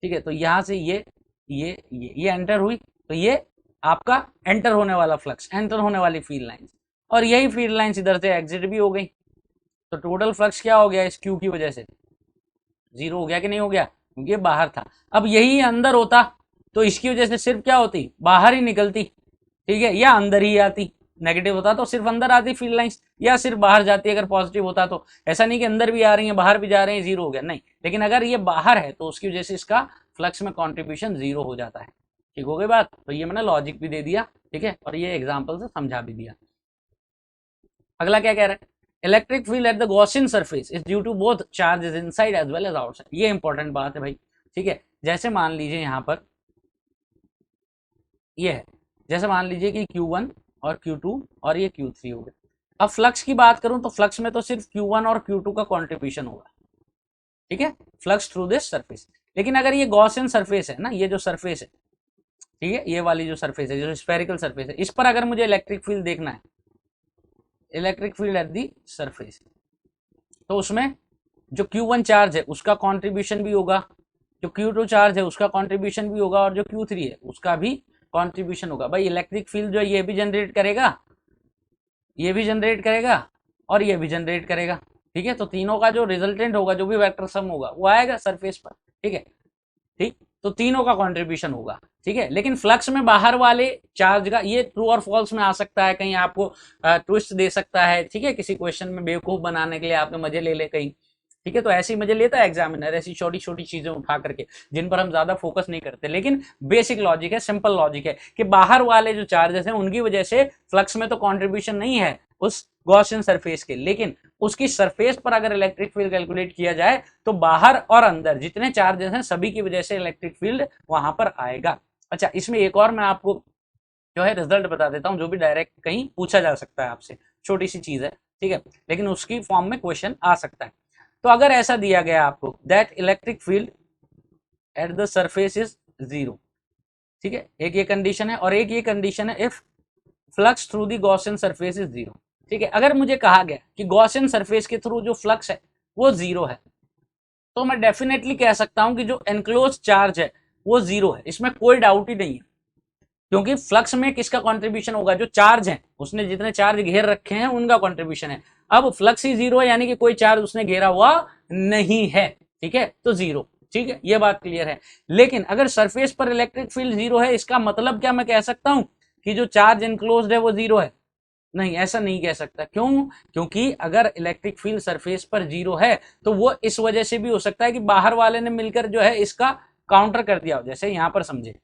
ठीक है, तो यहां से ये एंटर हुई, तो ये आपका एंटर होने वाला फ्लक्स, एंटर होने वाली फील्ड लाइंस, और यही फील्ड लाइंस इधर से एग्जिट भी हो गई। तो टोटल फ्लक्स क्या हो गया इस Q की वजह से, जीरो हो गया कि नहीं हो गया, क्योंकि बाहर था। अब यही अंदर होता तो इसकी वजह से सिर्फ क्या होती, बाहर ही निकलती। ठीक है, या अंदर ही आती, नेगेटिव होता तो सिर्फ अंदर आती फील्ड लाइंस, या सिर्फ बाहर जाती अगर पॉजिटिव होता तो। ऐसा नहीं कि अंदर भी आ रही है बाहर भी जा रहे हैं जीरो हो गया, नहीं, लेकिन अगर ये बाहर है तो उसकी वजह से इसका फ्लक्स में कॉन्ट्रीब्यूशन जीरो हो जाता है। ठीक हो गई बात, तो ये मैंने लॉजिक भी दे दिया। ठीक है, और ये एग्जाम्पल से समझा भी दिया। अगला क्या कह रहा है, electric field at the Gaussian surface is due to both charges inside as well as outside. ये इंपॉर्टेंट बात है भाई। ठीक है, जैसे मान लीजिए यहाँ पर ये है, जैसे मान लीजिए कि Q1 और Q2 और ये Q3 हो गए। अब फ्लक्स की बात करूं तो फ्लक्स में तो सिर्फ Q1 और Q2 का कंट्रीब्यूशन होगा। ठीक है, फ्लक्स थ्रू दिस सरफेस। लेकिन अगर ये गॉसियन सरफेस है ना, ये जो सरफेस है, ठीक है, ये वाली जो सरफेस है, जो स्फेरिकल सरफेस है, इस पर अगर मुझे इलेक्ट्रिक फील्ड देखना है, electric field at the surface, तो उसमें जो Q1 चार्ज है उसका कंट्रीब्यूशन भी होगा, जो Q2 चार्ज है उसका कंट्रीब्यूशन भी होगा, और जो Q3 है उसका भी कंट्रीब्यूशन होगा। भाई इलेक्ट्रिक फील्ड जो ये भी जनरेट करेगा, ये भी जनरेट करेगा, और ये भी जनरेट करेगा। ठीक है, तो तीनों का जो रिजल्टेंट होगा, जो भी वेक्टर सम होगा वो आएगा सरफेस पर। ठीक है, ठीक, तो तीनों का कंट्रीब्यूशन होगा। ठीक है, लेकिन फ्लक्स में बाहर वाले चार्ज का, ये ट्रू और फॉल्स में आ सकता है, कहीं आपको ट्विस्ट दे सकता है। ठीक है, किसी क्वेश्चन में बेवकूफ बनाने के लिए आपके मजे ले ले कहीं। ठीक है। तो ऐसे ही मजे लेता है एग्जामिनर, ऐसी छोटी छोटी चीजें उठा करके जिन पर हम ज्यादा फोकस नहीं करते, लेकिन बेसिक लॉजिक है, सिंपल लॉजिक है कि बाहर वाले जो चार्जेस हैं उनकी वजह से फ्लक्स में तो कंट्रीब्यूशन नहीं है उस गॉसियन सरफेस के, लेकिन उसकी सरफेस पर अगर इलेक्ट्रिक फील्ड कैलकुलेट किया जाए तो बाहर और अंदर जितने चार्जेस हैं सभी की वजह से इलेक्ट्रिक फील्ड वहां पर आएगा। अच्छा, इसमें एक और मैं आपको जो है रिजल्ट बता देता हूं, जो भी डायरेक्ट कहीं पूछा जा सकता है आपसे, छोटी सी चीज है, ठीक है, लेकिन उसकी फॉर्म में क्वेश्चन आ सकता है। तो अगर ऐसा दिया गया आपको that electric field at the surface is 0, ठीक है, एक ये कंडीशन है और एक ये कंडीशन है if flux through the Gaussian surface is 0, ठीक है। अगर मुझे कहा गया कि गॉसियन सरफेस के थ्रू जो फ्लक्स है वो 0 है, तो मैं डेफिनेटली कह सकता हूं कि जो एनक्लोज चार्ज है वो 0 है, इसमें कोई डाउट ही नहीं है, क्योंकि फ्लक्स में किसका कंट्रीब्यूशन होगा, जो चार्ज है, उसने जितने चार्ज घेर रखे हैं उनका कंट्रीब्यूशन है। अब फ्लक्स ही 0 है यानी कि कोई चार्ज उसने घेरा हुआ नहीं है, ठीक है, तो 0, ठीक है, ये बात क्लियर है। लेकिन अगर सरफेस पर इलेक्ट्रिक फील्ड 0 है, इसका मतलब क्या मैं कह सकता हूं कि जो चार्ज इनक्लोज्ड है वो 0 है? नहीं, ऐसा नहीं कह सकता। क्यों? क्योंकि अगर इलेक्ट्रिक फील्ड सरफेस पर 0 है तो वो इस वजह से भी हो सकता है कि बाहर वाले ने मिलकर जो है इसका काउंटर कर दिया हो। जैसे यहां पर समझे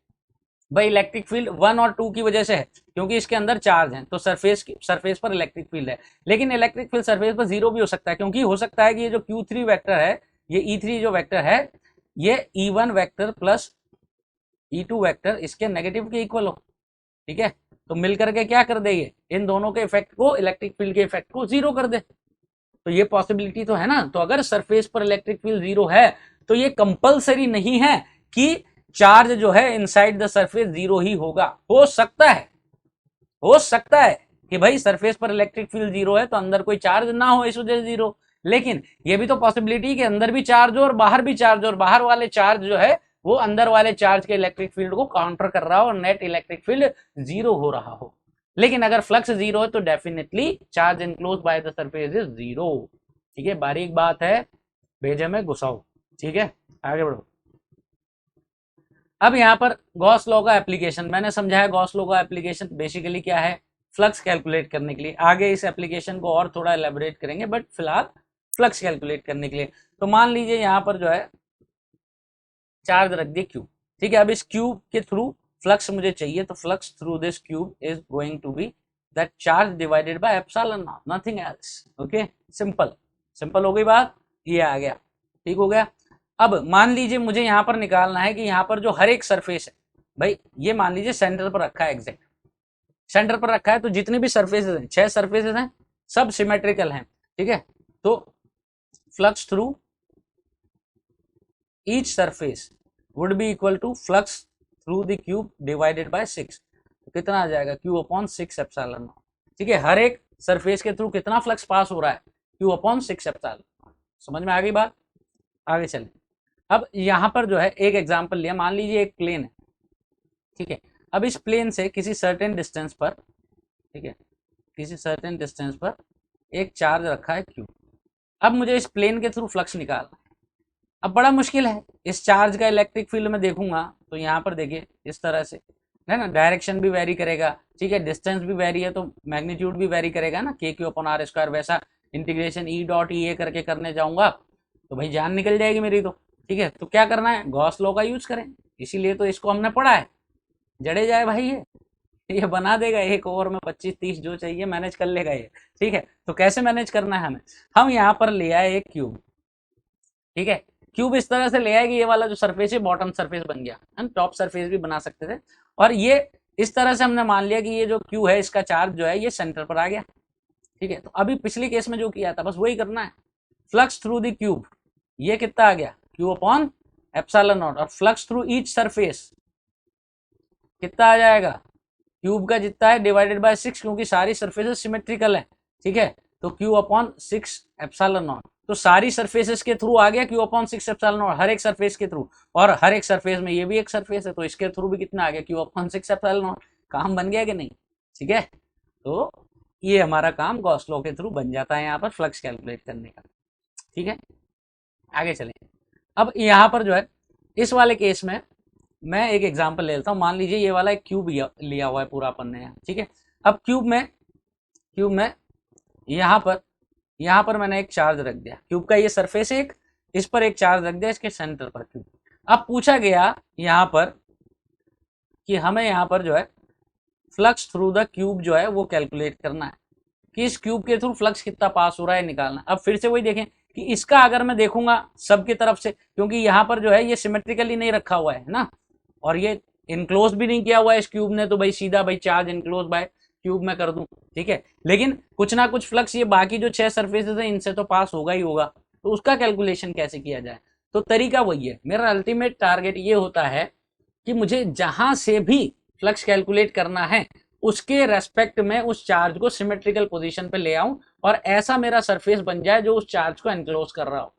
भाई, इलेक्ट्रिक फील्ड 1 और 2 की वजह से है क्योंकि इसके अंदर चार्ज है, तो सरफेस पर इलेक्ट्रिक फील्ड है। लेकिन इलेक्ट्रिक फील्ड सरफेस पर 0 भी हो सकता है, क्योंकि हो सकता है कि ये जो Q3 वेक्टर है, ये E3 जो वेक्टर है, ये E1 vector plus E2 vector इसके नेगेटिव के इक्वल हो, ठीक है। तो मिलकर के क्या कर दे, ये इन दोनों के इफेक्ट को, इलेक्ट्रिक फील्ड के इफेक्ट को 0 कर दे। तो ये पॉसिबिलिटी तो है ना। तो अगर सरफेस पर इलेक्ट्रिक फील्ड 0 है तो ये कंपलसरी नहीं है कि चार्ज जो है इनसाइड द सरफेस 0 ही होगा। हो सकता है कि भाई सरफेस पर इलेक्ट्रिक फील्ड 0 है तो अंदर कोई चार्ज ना हो, इस वजह से 0। लेकिन ये भी तो पॉसिबिलिटी कि अंदर भी चार्ज हो और बाहर भी चार्ज हो, और बाहर वाले चार्ज जो है वो अंदर वाले चार्ज के इलेक्ट्रिक फील्ड को काउंटर कर रहा हो और नेट इलेक्ट्रिक फील्ड 0 हो रहा हो। लेकिन अगर फ्लक्स 0 है तो definitely charge enclose by the surface is 0, ठीक है। बारीक बात है, भेजे में घुसाओ, ठीक है, आगे बढ़ो। अब यहाँ पर गॉस लॉ का एप्लीकेशन मैंने समझाया। गॉस लॉ का एप्लीकेशन बेसिकली क्या है, फ्लक्स कैलकुलेट करने के लिए। आगे इस एप्लीकेशन को और थोड़ा एलेबोरेट करेंगे, बट फिलहाल फ्लक्स कैलकुलेट करने के लिए। तो मान लीजिए यहाँ पर जो है चार्ज रख दिए क्यूब, ठीक है। अब इस क्यूब के थ्रू फ्लक्स मुझे चाहिए, तो flux through this cube is going to be that charge divided by epsilon naught, nothing else. Okay, simple हो गई बात, ये आ गया, ठीक हो गया। अब मान लीजिए मुझे यहां पर निकालना है कि यहां पर जो हर एक सरफेस है, भाई ये मान लीजिए सेंटर पर रखा है, एग्जैक्ट सेंटर पर रखा है, तो जितनी भी सरफेसेस हैं, 6 सरफेसेस हैं, सब सिमेट्रिकल हैं, ठीक है। तो flux through each surface would be equal to flux through the cube divided by 6। तो कितना आ जाएगा, Q/6 एप्सिलॉन नॉट, ठीक है। हर एक सरफेस के थ्रू कितना फ्लक्स पास हो रहा है, Q/6 एप्सिलॉन। समझ में आ गई बात, आगे चलें। अब यहां पर जो है एक एग्जांपल लिया, मान लीजिए एक प्लेन है, ठीक है। अब इस प्लेन से किसी सर्टेन डिस्टेंस पर, ठीक है, किसी सर्टेन डिस्टेंस पर एक चार्ज रखा है Q। अब मुझे इस प्लेन के थ्रू फ्लक्स निकालना है। अब बड़ा मुश्किल है, इस चार्ज का इलेक्ट्रिक फील्ड में देखूंगा तो यहाँ पर देखिए इस तरह से है ना, डायरेक्शन भी वेरी करेगा, ठीक है, डिस्टेंस भी वेरी है तो मैग्नीट्यूड भी वेरी करेगा ना, KQ/R²। वैसा इंटीग्रेशन E.E करके करने जाऊंगा तो भाई जान निकल जाएगी मेरी तो, ठीक है। तो क्या करना है, गॉस लॉ का यूज करें, इसीलिए तो इसको हमने पढ़ा है। जड़े जाए भाई, ये बना देगा, एक ओवर में 25-30 जो चाहिए मैनेज कर लेगा ये, ठीक है। तो कैसे मैनेज करना है हमें, हम यहाँ पर ले आए एक क्यूब, ठीक है। क्यूब इस तरह से ले आए कि ये वाला जो सरफेस है बॉटम सरफेस बन गया, हम टॉप सरफेस भी बना सकते थे। और ये इस तरह से हमने मान लिया कि ये जो क्यू है इसका चार्ज जो है ये सेंटर पर आ गया, ठीक है। तो अभी पिछली केस में जो किया था बस वही करना है, फ्लक्स थ्रू द क्यूब, ये कितना आ गया, Q/ε0, और फ्लक्स थ्रू ईच सरफेस कितना आ जाएगा, क्यूब का जितना है डिवाइडेड बाय 6, क्योंकि सारी सरफेसेस सिमेट्रिकल है, ठीक है। तो Q/6ε0, तो सारी सरफेसेस के थ्रू आ गया Q/6ε0, हर एक सरफेस के थ्रू, और हर एक सरफेस में ये भी एक सरफेस है तो इसके थ्रू भी कितना आ गया, Q/6ε0। काम बन गया कि नहीं, ठीक है। तो ये हमारा काम गॉस लॉ के थ्रू बन जाता है यहाँ पर फ्लक्स कैलकुलेट करने का, ठीक है। आगे चलें। अब यहाँ पर जो है इस वाले केस में मैं एक एग्जांपल ले लेता हूँ। मान लीजिए ये वाला एक क्यूब लिया हुआ है पूरा अपन ने, ठीक है। अब क्यूब में यहाँ पर यहाँ पर मैंने एक चार्ज रख दिया, क्यूब का ये सरफेस एक, इस पर एक चार्ज रख दिया इसके सेंटर पर क्यूब। अब पूछा गया यहाँ पर कि हमें यहाँ पर जो है फ्लक्स थ्रू द क्यूब जो है वो कैलकुलेट करना है कि इस क्यूब के थ्रू फ्लक्स कितना पास हो रहा है निकालना। अब फिर से वही देखें कि इसका अगर मैं देखूंगा सबकी तरफ से, क्योंकि यहाँ पर जो है ये सिमेट्रिकली नहीं रखा हुआ है ना, और ये इनक्लोज भी नहीं किया हुआ है इस क्यूब ने, तो भाई सीधा भाई चार्ज इनक्लोज बाय क्यूब में कर दूं, ठीक है। लेकिन कुछ ना कुछ फ्लक्स ये बाकी जो 6 सरफेसेस है इनसे तो पास होगा ही होगा, तो उसका कैलकुलेशन कैसे किया जाए। तो तरीका वही है, मेरा अल्टीमेट टारगेट ये होता है कि मुझे जहां से भी फ्लक्स कैलकुलेट करना है उसके रेस्पेक्ट में उस चार्ज को सिमेट्रिकल पोजीशन पे ले आऊं और ऐसा मेरा सरफेस बन जाए जो उस चार्ज को एनक्लोज कर रहा हो।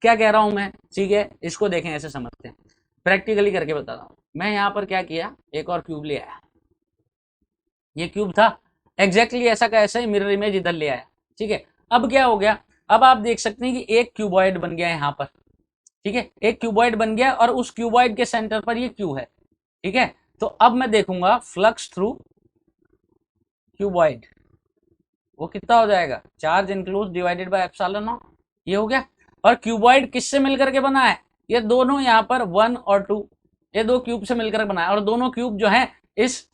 क्या कह रहा हूं मैं, ठीक है, इसको देखें, ऐसे समझते हैं, प्रैक्टिकली करके बता रहा हूं। मैं यहां पर क्या किया, एक और क्यूब ले आया, ये क्यूब था एग्जैक्टली ऐसा का ऐसा ही मिरर इमेज इधर ले आया, ठीक है। अब क्या हो गया, अब आप देख सकते हैं कि एक क्यूबॉइड बन गया यहाँ पर, ठीक है, एक क्यूबॉइड बन गया और उस क्यूबॉइड के सेंटर पर ये क्यू है, ठीक है। तो अब मैं देखूंगा फ्लक्स थ्रू क्यूबॉइड वो कितना हो जाएगा, charge include divided by epsilon naught, ये हो गया। और क्यूबॉइड किससे मिलकर के बना है, ये दोनों यहाँ पर 1 और 2 ये दो क्यूब से मिलकर बना है, और दोनों क्यूब जो है इस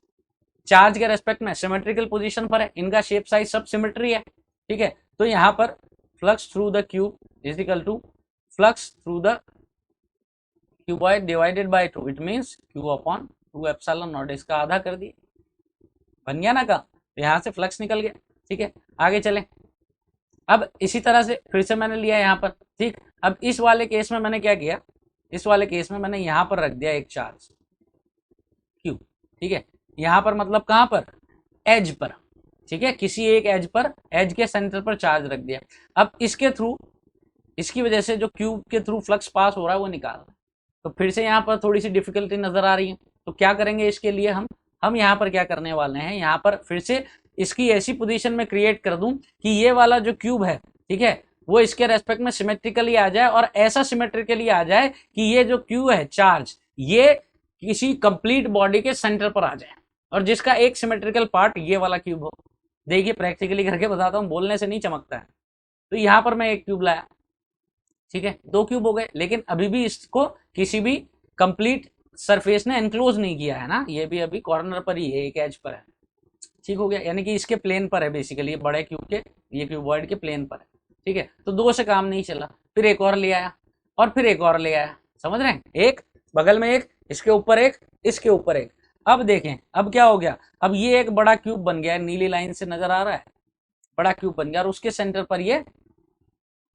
चार्ज के रेस्पेक्ट में सिमेट्रिकल पोजीशन पर है, इनका शेप साइज सब सिमेट्री है, ठीक है। तो यहाँ पर flux through the cube is equal to flux through the cuboid divided by 2, it means q upon 2 epsilon naught, इसका आधा कर दिए, बन गया ना का, तो यहाँ से फ्लक्स निकल गया, ठीक है। आगे चलें, अब इसी तरह से फिर से मैंने लिया यहाँ पर, ठीक। अब इस वाले केस में मैंने क्या किया, इस वाले केस में मैंने यहाँ पर रख दिया एक चार्ज क्यू, ठीक है। यहाँ पर मतलब कहाँ पर, एज पर, ठीक है, किसी एक एज पर, एज के सेंटर पर चार्ज रख दिया। अब इसके थ्रू, इसकी वजह से जो क्यूब के थ्रू फ्लक्स पास हो रहा है वो निकाल रहा है। तो फिर से यहाँ पर थोड़ी सी डिफिकल्टी नजर आ रही है, तो क्या करेंगे इसके लिए, हम यहाँ पर क्या करने वाले हैं, यहाँ पर फिर से इसकी ऐसी पोजीशन में क्रिएट कर दूं कि ये वाला जो क्यूब है, ठीक है, वो इसके रेस्पेक्ट में सिमेट्रिकली आ जाए, और ऐसा सिमेट्रिकली आ जाए कि ये जो क्यू है चार्ज, ये किसी कंप्लीट बॉडी के सेंटर पर आ जाए, और जिसका एक सिमेट्रिकल पार्ट ये वाला क्यूब हो। देखिए प्रैक्टिकली करके बताता हूँ, बोलने से नहीं चमकता है। तो यहाँ पर मैं एक क्यूब लाया, ठीक है, 2 क्यूब हो गए, लेकिन अभी भी इसको किसी भी कंप्लीट सरफेस ने एनक्लोज नहीं किया है ना, ये भी अभी कॉर्नर पर ही है, एक एज पर है, ठीक हो गया, यानी कि इसके प्लेन पर है बेसिकली, ये बड़े क्यूब के, ये क्यूबॉइड के प्लेन पर है, ठीक है। तो 2 से काम नहीं चला, फिर एक और ले आया, और फिर एक और ले आया, समझ रहे हैं, एक बगल में एक, इसके ऊपर एक, इसके ऊपर एक। अब देखें अब क्या हो गया, अब ये एक बड़ा क्यूब बन गया, नीली लाइन से नजर आ रहा है, बड़ा क्यूब बन गया, और उसके सेंटर पर ये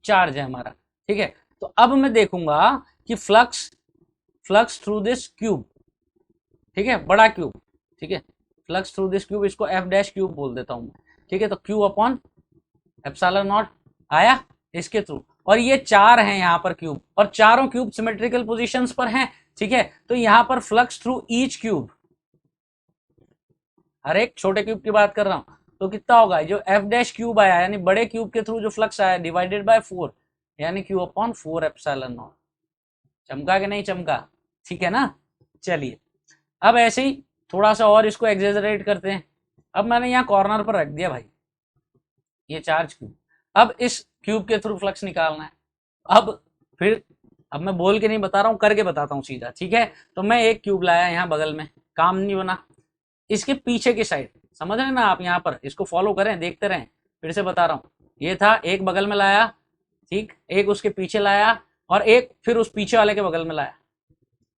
चार्ज है हमारा, ठीक है। तो अब मैं देखूंगा कि फ्लक्स थ्रू दिस क्यूब, ठीक है, बड़ा क्यूब, ठीक है, फ्लक्स थ्रू दिस क्यूब, इसको एफ डैश क्यूब बोल देता हूं मैं, ठीक है। तो क्यू अपॉन एप्सिलॉन नॉट आया इसके थ्रू, और ये 4 हैं यहाँ पर क्यूब, और चारों क्यूब सिमेट्रिकल पोजीशंस पर हैं, ठीक है। तो यहाँ पर फ्लक्स थ्रू ईच क्यूब, हर एक छोटे क्यूब की बात कर रहा हूं, तो कितना होगा, जो एफ डैश क्यूब आया यानी बड़े क्यूब के थ्रू जो फ्लक्स आया डिवाइडेड बाय 4, यानी क्यू अपॉन 4 एप्सिलॉन नॉट। चमका कि नहीं चमका, ठीक है ना। चलिए अब ऐसे ही थोड़ा सा और इसको एग्जेजरेट करते हैं। अब मैंने यहाँ कॉर्नर पर रख दिया भाई ये चार्ज क्यूब, अब इस क्यूब के थ्रू फ्लक्स निकालना है। अब मैं बोल के नहीं बता रहा हूँ, करके बताता हूँ सीधा, ठीक है। तो मैं एक क्यूब लाया यहाँ बगल में, काम नहीं बना, इसके पीछे की साइड, समझ रहे ना आप, यहाँ पर इसको फॉलो करें, देखते रहें, फिर से बता रहा हूँ, ये था एक बगल में लाया, ठीक, एक उसके पीछे लाया, और एक फिर उस पीछे वाले के बगल में लाया,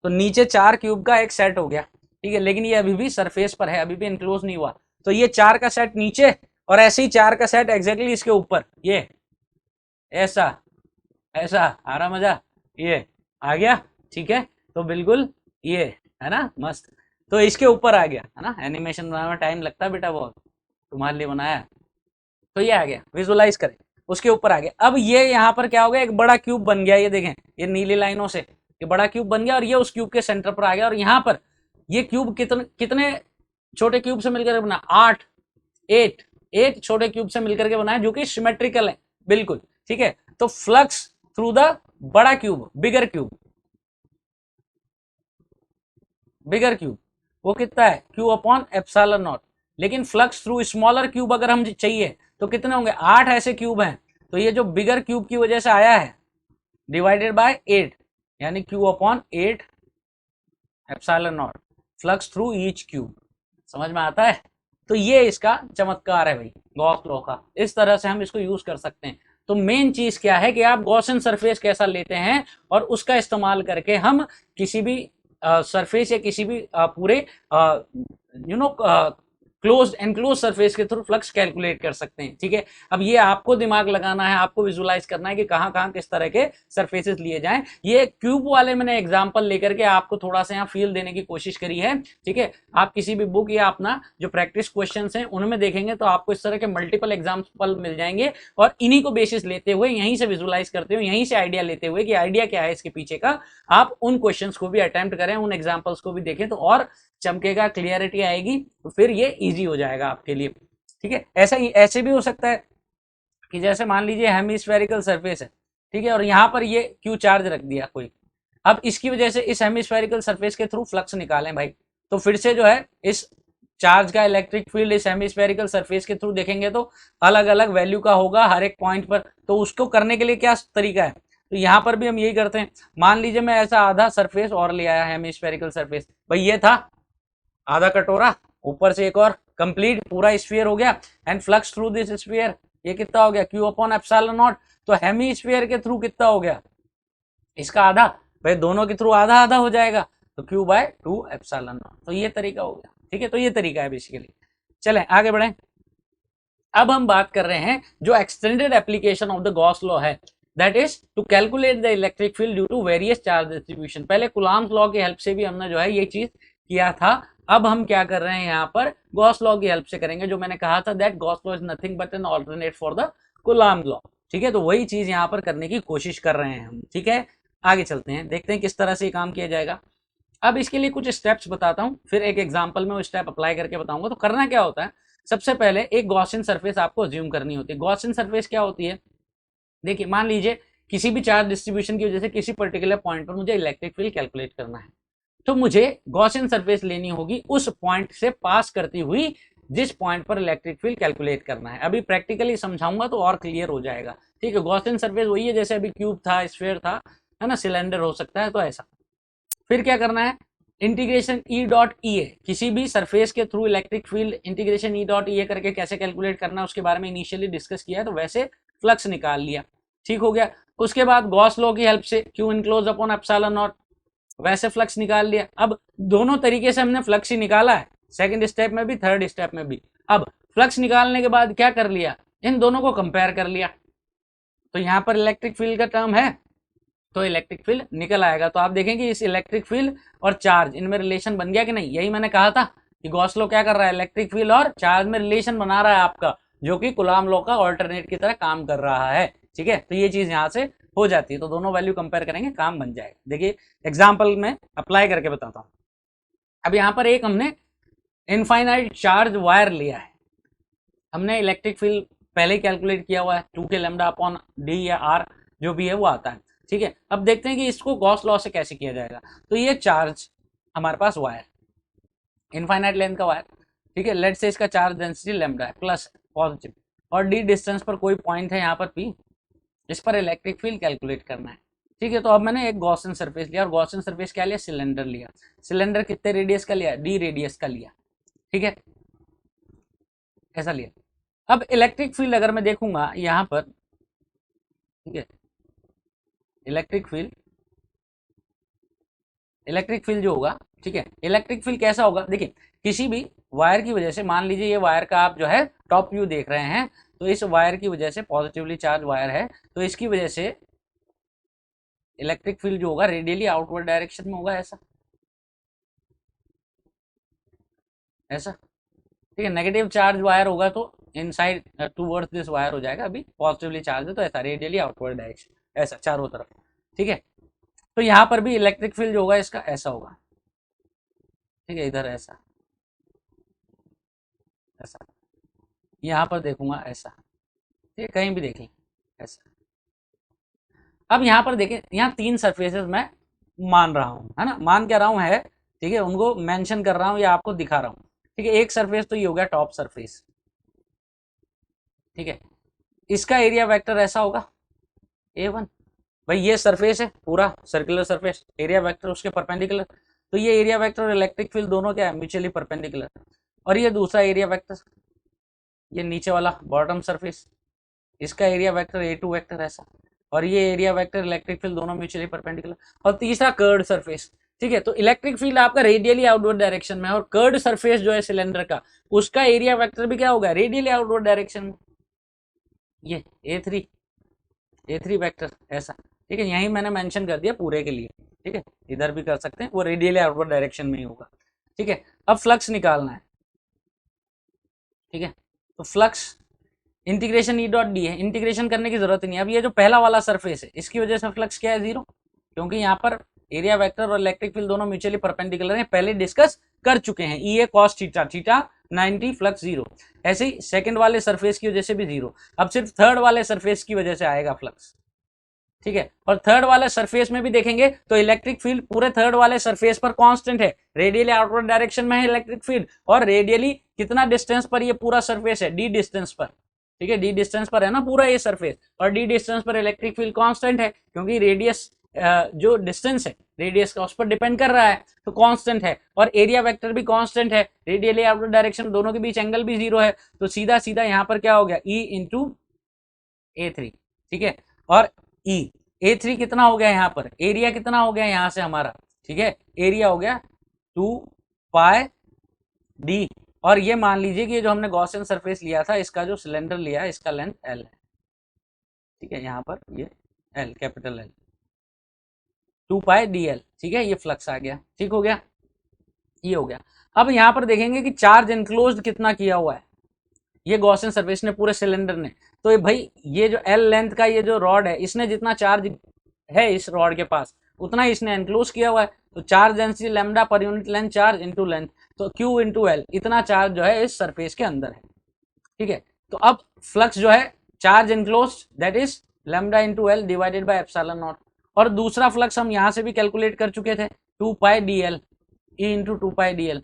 तो नीचे 4 क्यूब का एक सेट हो गया, ठीक है। लेकिन ये अभी भी सरफेस पर है, अभी भी इनक्लोज नहीं हुआ, तो ये 4 का सेट नीचे, और ऐसे ही 4 का सेट एग्जैक्टली इसके ऊपर, ये ऐसा ऐसा, आ रहा मजा, ये आ गया, ठीक है। तो बिल्कुल ये है ना मस्त, तो इसके ऊपर आ गया है ना, एनिमेशन बनाने में टाइम लगता है बेटा बहुत, तुम्हारे लिए बनाया, तो ये आ गया, विजुअलाइज करें, उसके ऊपर आ गया। अब ये यहाँ पर क्या हो गया, एक बड़ा क्यूब बन गया, ये देखें, ये नीली लाइनों से ये बड़ा क्यूब बन गया, और ये उस क्यूब के सेंटर पर आ गया, और यहाँ पर ये क्यूब कितने कितने छोटे क्यूब से मिलकर बना, 8 छोटे क्यूब से मिलकर के बना है, जो कि सिमेट्रिकल है बिल्कुल, ठीक है। तो फ्लक्स थ्रू द बड़ा क्यूब, बिगर क्यूब वो कितना है, क्यू अपॉन एप्सिलॉन नॉट। लेकिन फ्लक्स थ्रू स्मॉलर क्यूब अगर हम चाहिए तो कितने होंगे, 8 ऐसे क्यूब हैं, तो ये जो बिगर क्यूब की वजह से आया है डिवाइडेड बाय 8 यानी Q upon 8 epsilon not flux through each cube. समझ में आता है? तो ये इसका चमत्कार है भाई गॉस लॉ का, इस तरह से हम इसको यूज कर सकते हैं। तो मेन चीज क्या है कि आप गॉसियन सरफेस कैसा लेते हैं और उसका इस्तेमाल करके हम किसी भी सरफेस या किसी भी पूरे क्लोज एनक्लोज सरफेस के थ्रू फ्लक्स कैलकुलेट कर सकते हैं। ठीक है, अब ये आपको दिमाग लगाना है, आपको विजुलाइज करना है कि कहाँ कहाँ किस तरह के सरफेसेस लिए जाएं। ये क्यूब वाले मैंने एग्जांपल लेकर के आपको थोड़ा सा यहाँ फील देने की कोशिश करी है। ठीक है, आप किसी भी बुक या अपना जो प्रैक्टिस क्वेश्चन हैं उनमें देखेंगे तो आपको इस तरह के मल्टीपल एग्जाम्पल मिल जाएंगे और इन्हीं को बेसिस लेते हुए यहीं से विजुलाइज करते हुए यहीं से आइडिया लेते हुए कि आइडिया क्या है इसके पीछे का, आप उन क्वेश्चंस को भी अटेम्प्ट करें, उन एग्जाम्पल्स को भी देखें तो और चमकेगा, क्लियरिटी आएगी, तो फिर ये इजी हो जाएगा आपके लिए। ठीक है, ऐसे भी हो सकता है कि जैसे मान लीजिए हेमिस्फेरिकल सरफेस है, ठीक है, और यहाँ पर ये क्यू चार्ज रख दिया कोई, अब इसकी वजह से इस हेमिस्फेरिकल सरफेस के थ्रू फ्लक्स निकालें भाई, तो फिर से जो है इस चार्ज का इलेक्ट्रिक फील्ड इस हेमिस्फेरिकल सरफेस के थ्रू देखेंगे तो अलग अलग वैल्यू का होगा हर एक पॉइंट पर। तो उसको करने के लिए क्या तरीका है, तो यहाँ पर भी हम यही करते हैं। मान लीजिए मैं ऐसा आधा सरफेस और ले आया हेमिस्फेरिकल सरफेस, भाई ये था आधा कटोरा, ऊपर से एक और कंप्लीट पूरा स्फीयर हो गया, and flux through this sphere ये कितना हो गया Q अपॉन एप्सिलॉन नॉट। तो हेमिस्फीयर के थ्रू कितना हो गया, इसका आधा, भाई दोनों के थ्रू आधा आधा हो जाएगा तो Q बाय 2 एप्सिलॉन नॉट। तो ये तरीका हो गया। ठीक है, तो ये तरीका है बेसिकली। चलें आगे बढ़ें। अब हम बात कर रहे हैं जो extended application of the Gauss law है, that is to calculate the electric field due to various charge distribution. पहले कूलॉम्स लॉ की हेल्प से भी हमने जो है ये चीज किया था, अब हम क्या कर रहे हैं यहाँ पर गॉस लॉ की हेल्प से करेंगे। जो मैंने कहा था that Gauss law is nothing but an alternate for the Coulomb law. ठीक है, तो वही चीज यहाँ पर करने की कोशिश कर रहे हैं हम। ठीक है, आगे चलते हैं, देखते हैं किस तरह से ये काम किया जाएगा। अब इसके लिए कुछ स्टेप्स बताता हूँ, फिर एक एग्जाम्पल में वो स्टेप अप्लाई करके बताऊंगा। तो करना क्या होता है, सबसे पहले एक गॉसियन सरफेस आपको अज्यूम करनी होती है। गॉसियन सरफेस क्या होती है, देखिए मान लीजिए किसी भी चार्ज डिस्ट्रीब्यूशन की वजह से किसी पर्टिकुलर पॉइंट पर मुझे इलेक्ट्रिक फील्ड कैलकुलेट करना है, तो मुझे गॉसियन सरफेस लेनी होगी उस पॉइंट से पास करती हुई जिस पॉइंट पर इलेक्ट्रिक फील्ड कैलकुलेट करना है। अभी प्रैक्टिकली समझाऊंगा तो और क्लियर हो जाएगा। ठीक है, गॉसियन सरफेस वही है जैसे अभी क्यूब था, स्फीयर था, है ना, सिलेंडर हो सकता है, तो ऐसा। फिर क्या करना है, इंटीग्रेशन ई डॉट ई ए, किसी भी सरफेस के through electric field integration E dot E A करके कैसे कैलकुलेट करना है उसके बारे में इनिशियली डिस्कस किया है, तो वैसे फ्लक्स निकाल लिया। ठीक हो गया। उसके बाद गॉस लॉ की हेल्प से Q enclose upon epsilon not, वैसे फ्लक्स निकाल लिया। अब दोनों तरीके से हमने फ्लक्स ही निकाला है, सेकंड स्टेप में भी थर्ड स्टेप में भी। अब फ्लक्स निकालने के बाद क्या कर लिया, इन दोनों को कंपेयर कर लिया, तो यहाँ पर इलेक्ट्रिक फील्ड का टर्म है तो इलेक्ट्रिक फील्ड निकल आएगा। तो आप देखेंगे इस इलेक्ट्रिक फील्ड और चार्ज इनमें रिलेशन बन गया कि नहीं, यही मैंने कहा था कि गॉस लॉ क्या कर रहा है, इलेक्ट्रिक फील्ड और चार्ज में रिलेशन बना रहा है आपका, जो कि कूलॉम लॉ का ऑल्टरनेट की तरह काम कर रहा है। ठीक है, तो ये चीज यहाँ से हो जाती है, तो दोनों वैल्यू कंपेयर करेंगे, काम बन जाएगा। देखिए एग्जाम्पल में अप्लाई करके बताता हूँ। अब यहाँ पर एक हमने इनफाइनाइट चार्ज वायर लिया है, हमने इलेक्ट्रिक फील्ड पहले ही कैलकुलेट किया हुआ है, 2 के लैम्डा अपॉन डी या आर जो भी है वो आता है। ठीक है, अब देखते हैं कि इसको गॉस लॉ से कैसे किया जाएगा। तो ये चार्ज हमारे पास वायर, इनफाइनाइट लेंथ का वायर, ठीक है, लेट से इसका चार्ज डेंसिटी लैम्डा है प्लस पॉजिटिव, और डी डिस्टेंस पर कोई पॉइंट है यहाँ पर पी, इस पर इलेक्ट्रिक फील्ड कैलकुलेट करना है। ठीक है, तो अब मैंने एक गॉसियन सरफेस लिया, और गॉसियन सरफेस क्या लिया, सिलेंडर लिया। सिलेंडर कितने रेडियस का लिया, डी रेडियस का लिया। ठीक है, ऐसा लिया। अब इलेक्ट्रिक फील्ड अगर मैं देखूंगा यहाँ पर, ठीक है, इलेक्ट्रिक फील्ड जो होगा, ठीक है, इलेक्ट्रिक फील्ड कैसा होगा, देखिए किसी भी वायर की वजह से, मान लीजिए ये वायर का आप जो है टॉप व्यू देख रहे हैं, तो इस वायर की वजह से पॉजिटिवली चार्ज वायर है, तो इसकी वजह से इलेक्ट्रिक फील्ड जो होगा रेडियली आउटवर्ड डायरेक्शन में होगा, ऐसा ऐसा। ठीक है, नेगेटिव चार्ज वायर होगा तो इनसाइड टूवर्ड्स दिस वायर हो जाएगा, अभी पॉजिटिवली चार्ज है तो ऐसा रेडियली आउटवर्ड डायरेक्शन, ऐसा चारों तरफ। ठीक है, तो यहाँ पर भी इलेक्ट्रिक फील्ड जो होगा इसका ऐसा होगा। ठीक है, इधर ऐसा ऐसा, यहाँ पर देखूंगा ऐसा, ठीक है, कहीं भी देखें ऐसा। अब यहाँ पर देखें, यहाँ 3 सरफेसेस मैं मान रहा हूँ, है ना, मान क्या रहा हूँ है, ठीक है, उनको मेंशन कर रहा हूँ या आपको दिखा रहा हूँ। ठीक है, एक सरफेस तो ये हो गया टॉप सरफेस, ठीक है, इसका एरिया वेक्टर ऐसा होगा A1। भाई ये सरफेस है पूरा सर्कुलर सरफेस, एरिया वेक्टर उसके परपेंडिकुलर, तो ये एरिया वेक्टर और इलेक्ट्रिक फील्ड दोनों क्या है, म्यूचुअली परपेंडिकुलर। और ये दूसरा एरिया वेक्टर, ये नीचे वाला बॉटम सरफेस, इसका एरिया वेक्टर A2 वेक्टर ऐसा, और ये एरिया वेक्टर इलेक्ट्रिक फील्ड दोनों म्यूचुअली परपेंडिकुलर। और तीसरा कर्व्ड सरफेस, ठीक है। तो इलेक्ट्रिक फील्ड आपका रेडियली आउटवर्ड डायरेक्शन में, और कर्व्ड सरफेस जो है सिलेंडर का, उसका एरिया वेक्टर भी क्या होगा, रेडियली आउटवर्ड डायरेक्शन में, ये A3 वेक्टर ऐसा, ठीक है। यही मैंने मेंशन कर दिया पूरे के लिए, ठीक है। इधर भी कर सकते हैं, वो रेडियली आउटवर्ड डायरेक्शन में ही होगा, ठीक है। अब फ्लक्स निकालना है, ठीक है। तो flux integration E dot D है, इंटीग्रेशन करने की जरूरत नहीं है। अब ये जो पहला वाला सरफेस है इसकी वजह से फ्लक्स क्या है, जीरो, क्योंकि यहाँ पर एरिया वेक्टर और इलेक्ट्रिक फील्ड दोनों म्यूचुअली परपेंडिकुलर हैं, पहले डिस्कस कर चुके हैं। E A cos theta, theta 90, flux zero. ऐसे ही सेकंड वाले सरफेस की वजह से भी जीरो। अब सिर्फ थर्ड वाले सरफेस की वजह से आएगा फ्लक्स, ठीक है। और थर्ड वाले सरफेस में भी देखेंगे तो इलेक्ट्रिक फील्ड पूरे थर्ड वाले सरफेस पर कांस्टेंट है, रेडियली आउटवर्ड डायरेक्शन में है इलेक्ट्रिक फील्ड, और रेडियली कितना डिस्टेंस पर ये पूरा सरफेस है, डी डिस्टेंस पर, ठीक है। डी डिस्टेंस पर है ना पूरा ये सरफेस, और डी डिस्टेंस पर इलेक्ट्रिक फील्ड कांस्टेंट है, क्योंकि रेडियस जो डिस्टेंस है रेडियस का उस पर डिपेंड कर रहा है, तो कांस्टेंट है। और एरिया वेक्टर भी कांस्टेंट है, रेडियली आउटवर्ड डायरेक्शन, दोनों के बीच एंगल भी जीरो है, तो सीधा सीधा यहाँ पर क्या हो गया, E इंटू A3, ठीक है। और A3 कितना हो गया यहाँ पर, एरिया कितना हो गया यहाँ से हमारा, ठीक है। एरिया हो गया 2 पाई डी, और ये मान लीजिए कि जो हमने गॉसियन सरफेस लिया था, इसका जो सिलेंडर लिया है इसका लेंथ L है, ठीक है। यहाँ पर ये L, capital L, 2 pi DL, ठीक है। ये फ्लक्स आ गया, ठीक हो गया, ये हो गया। अब यहाँ पर देखेंगे कि चार्ज एनक्लोज्ड कितना किया हुआ है ये गॉसियन सरफेस ने, पूरे सिलेंडर ने। तो भाई ये जो L लेंथ का ये जो रॉड है, इसने जितना चार्ज है इस रॉड के पास उतना ही इसने एनक्लोज किया हुआ है, तो charge density lambda per unit length charge into length, तो Q इंटू L, इतना चार्ज जो है इस सरफेस के अंदर है, ठीक है। तो अब फ्लक्स जो है charge enclose that is lambda into L divided by epsilon not. और दूसरा फ्लक्स हम यहां से भी कैलकुलेट कर चुके थे, 2 pi DL, E into 2 pi DL,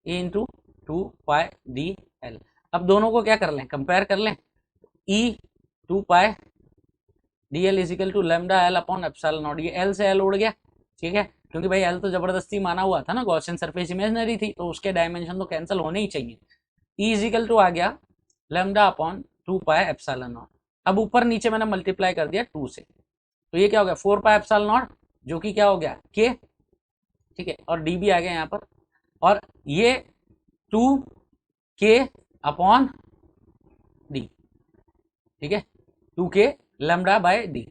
E into 2 pi DL। अब दोनों को क्या कर लें, कंपेयर कर लें, E 2 pi DL is equal to lambda L upon epsilon naught, ये L से L उड़ गया, ठीक है, क्योंकि भाई L तो जबरदस्ती माना हुआ था ना, गॉसियन सरफेस इमेजिनरी थी, तो उसके डायमेंशन तो कैंसिल होने ही चाहिए। E इज इक्वल टू आ गया lambda upon 2 pi epsilon not. अब ऊपर नीचे मैंने मल्टीप्लाई कर दिया 2 से, तो ये क्या हो गया 4 पाई एप्सिलॉन नॉट, जो कि क्या हो गया K, ठीक है। और D भी आ गया यहाँ पर, और ये 2K अपॉन D, ठीक है, 2K लैम्डा बाय D,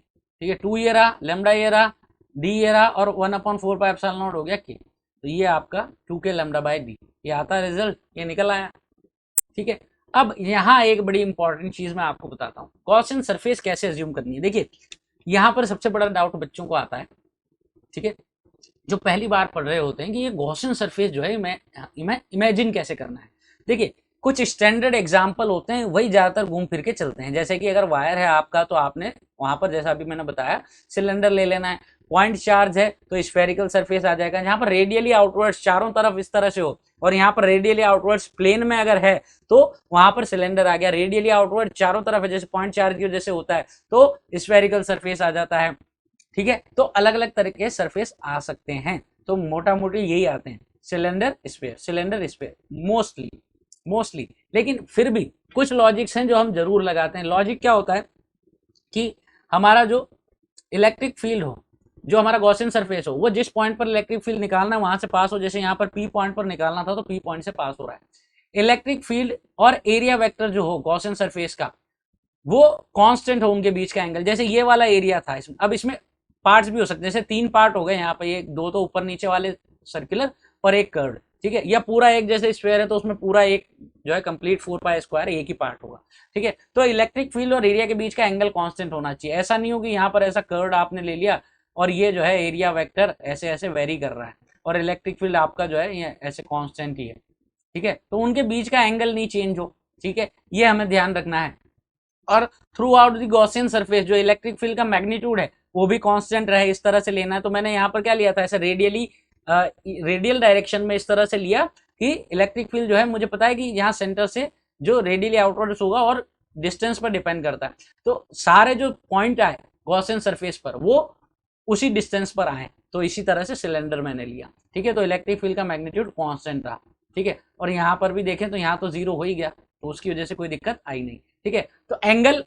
ठीक है। 2 ये रहा, लैम्डा ये रहा, D ये रहा, और 1/4 पाई एप्सिलॉन नॉट हो गया K, तो ये आपका 2K लैम्डा बाय D, ये आता रिजल्ट, ये निकल आया, ठीक है। अब यहाँ एक बड़ी इंपॉर्टेंट चीज मैं आपको बताता हूँ, गॉसियन सरफेस कैसे अज्यूम करनी है। देखिए यहाँ पर सबसे बड़ा डाउट बच्चों को आता है, ठीक है, जो पहली बार पढ़ रहे होते हैं कि ये गॉसियन सरफेस जो है मैं इमेजिन कैसे करना है। देखिए कुछ स्टैंडर्ड एग्जाम्पल होते हैं, वही ज्यादातर घूम फिर के चलते हैं। जैसे कि अगर वायर है आपका, तो आपने वहां पर जैसा अभी मैंने बताया सिलेंडर ले लेना है, पॉइंट चार्ज है तो स्फेरिकल सरफेस आ जाएगा, जहां पर रेडियली आउटवर्ड्स चारों तरफ इस तरह से हो, और यहाँ पर रेडियली आउटवर्ड्स प्लेन में अगर है तो वहां पर सिलेंडर आ गया, रेडियली आउटवर्ड चारों तरफ है जैसे पॉइंट चार्ज की वजह से होता है, तो स्फेरिकल सरफेस आ जाता है, ठीक है। तो अलग अलग तरह के सरफेस आ सकते हैं, तो मोटा मोटी यही आते हैं, cylinder sphere, cylinder sphere mostly. लेकिन फिर भी कुछ लॉजिक्स हैं जो हम जरूर लगाते हैं। लॉजिक क्या होता है कि हमारा जो इलेक्ट्रिक फील्ड हो, जो हमारा गॉसियन सरफेस हो, वो जिस पॉइंट पर इलेक्ट्रिक फील्ड निकालना है वहां से पास हो, जैसे यहाँ पर P पॉइंट पर निकालना था तो P पॉइंट से पास हो रहा है। इलेक्ट्रिक फील्ड और एरिया वेक्टर जो हो गॉसियन सरफेस का, वो कांस्टेंट हो उनके बीच का एंगल, जैसे ये वाला एरिया था इसमें, अब इसमें पार्ट्स भी हो सकते हैं, जैसे 3 पार्ट हो गए यहाँ पे, ये 2 तो ऊपर नीचे वाले सर्कुलर और एक कर्व, ठीक है, या पूरा एक जैसे स्क्वायर है तो उसमें पूरा एक जो है कंप्लीट 4 पाई स्क्वायर एक ही पार्ट होगा, ठीक है। तो इलेक्ट्रिक फील्ड और एरिया के बीच का एंगल कांस्टेंट होना चाहिए, ऐसा नहीं हो कि यहाँ पर ऐसा कर्व आपने ले लिया और ये जो है एरिया वेक्टर ऐसे ऐसे वेरी कर रहा है और इलेक्ट्रिक फील्ड आपका जो है ये ऐसे कांस्टेंट ही है, ठीक है, तो उनके बीच का एंगल नहीं चेंज हो, ठीक है, ये हमें ध्यान रखना है। और through out the Gaussian surface जो इलेक्ट्रिक फील्ड का मैग्नीट्यूड है वो भी कांस्टेंट रहे, इस तरह से लेना है। तो मैंने यहाँ पर क्या लिया था, ऐसे रेडियल डायरेक्शन में इस तरह से लिया कि इलेक्ट्रिक फील्ड जो है मुझे पता है कि यहाँ सेंटर से जो रेडियली आउटवर्ड्स होगा और डिस्टेंस पर डिपेंड करता है। तो सारे जो पॉइंट आए गॉसियन सरफेस पर वो उसी डिस्टेंस पर आए, तो इसी तरह से सिलेंडर मैंने लिया, ठीक है। तो इलेक्ट्रिक फील्ड का मैग्नीट्यूड कांस्टेंट रहा, ठीक है। और यहाँ पर भी देखें तो यहाँ तो जीरो हो ही गया, तो उसकी वजह से कोई दिक्कत आई नहीं, ठीक है। तो एंगल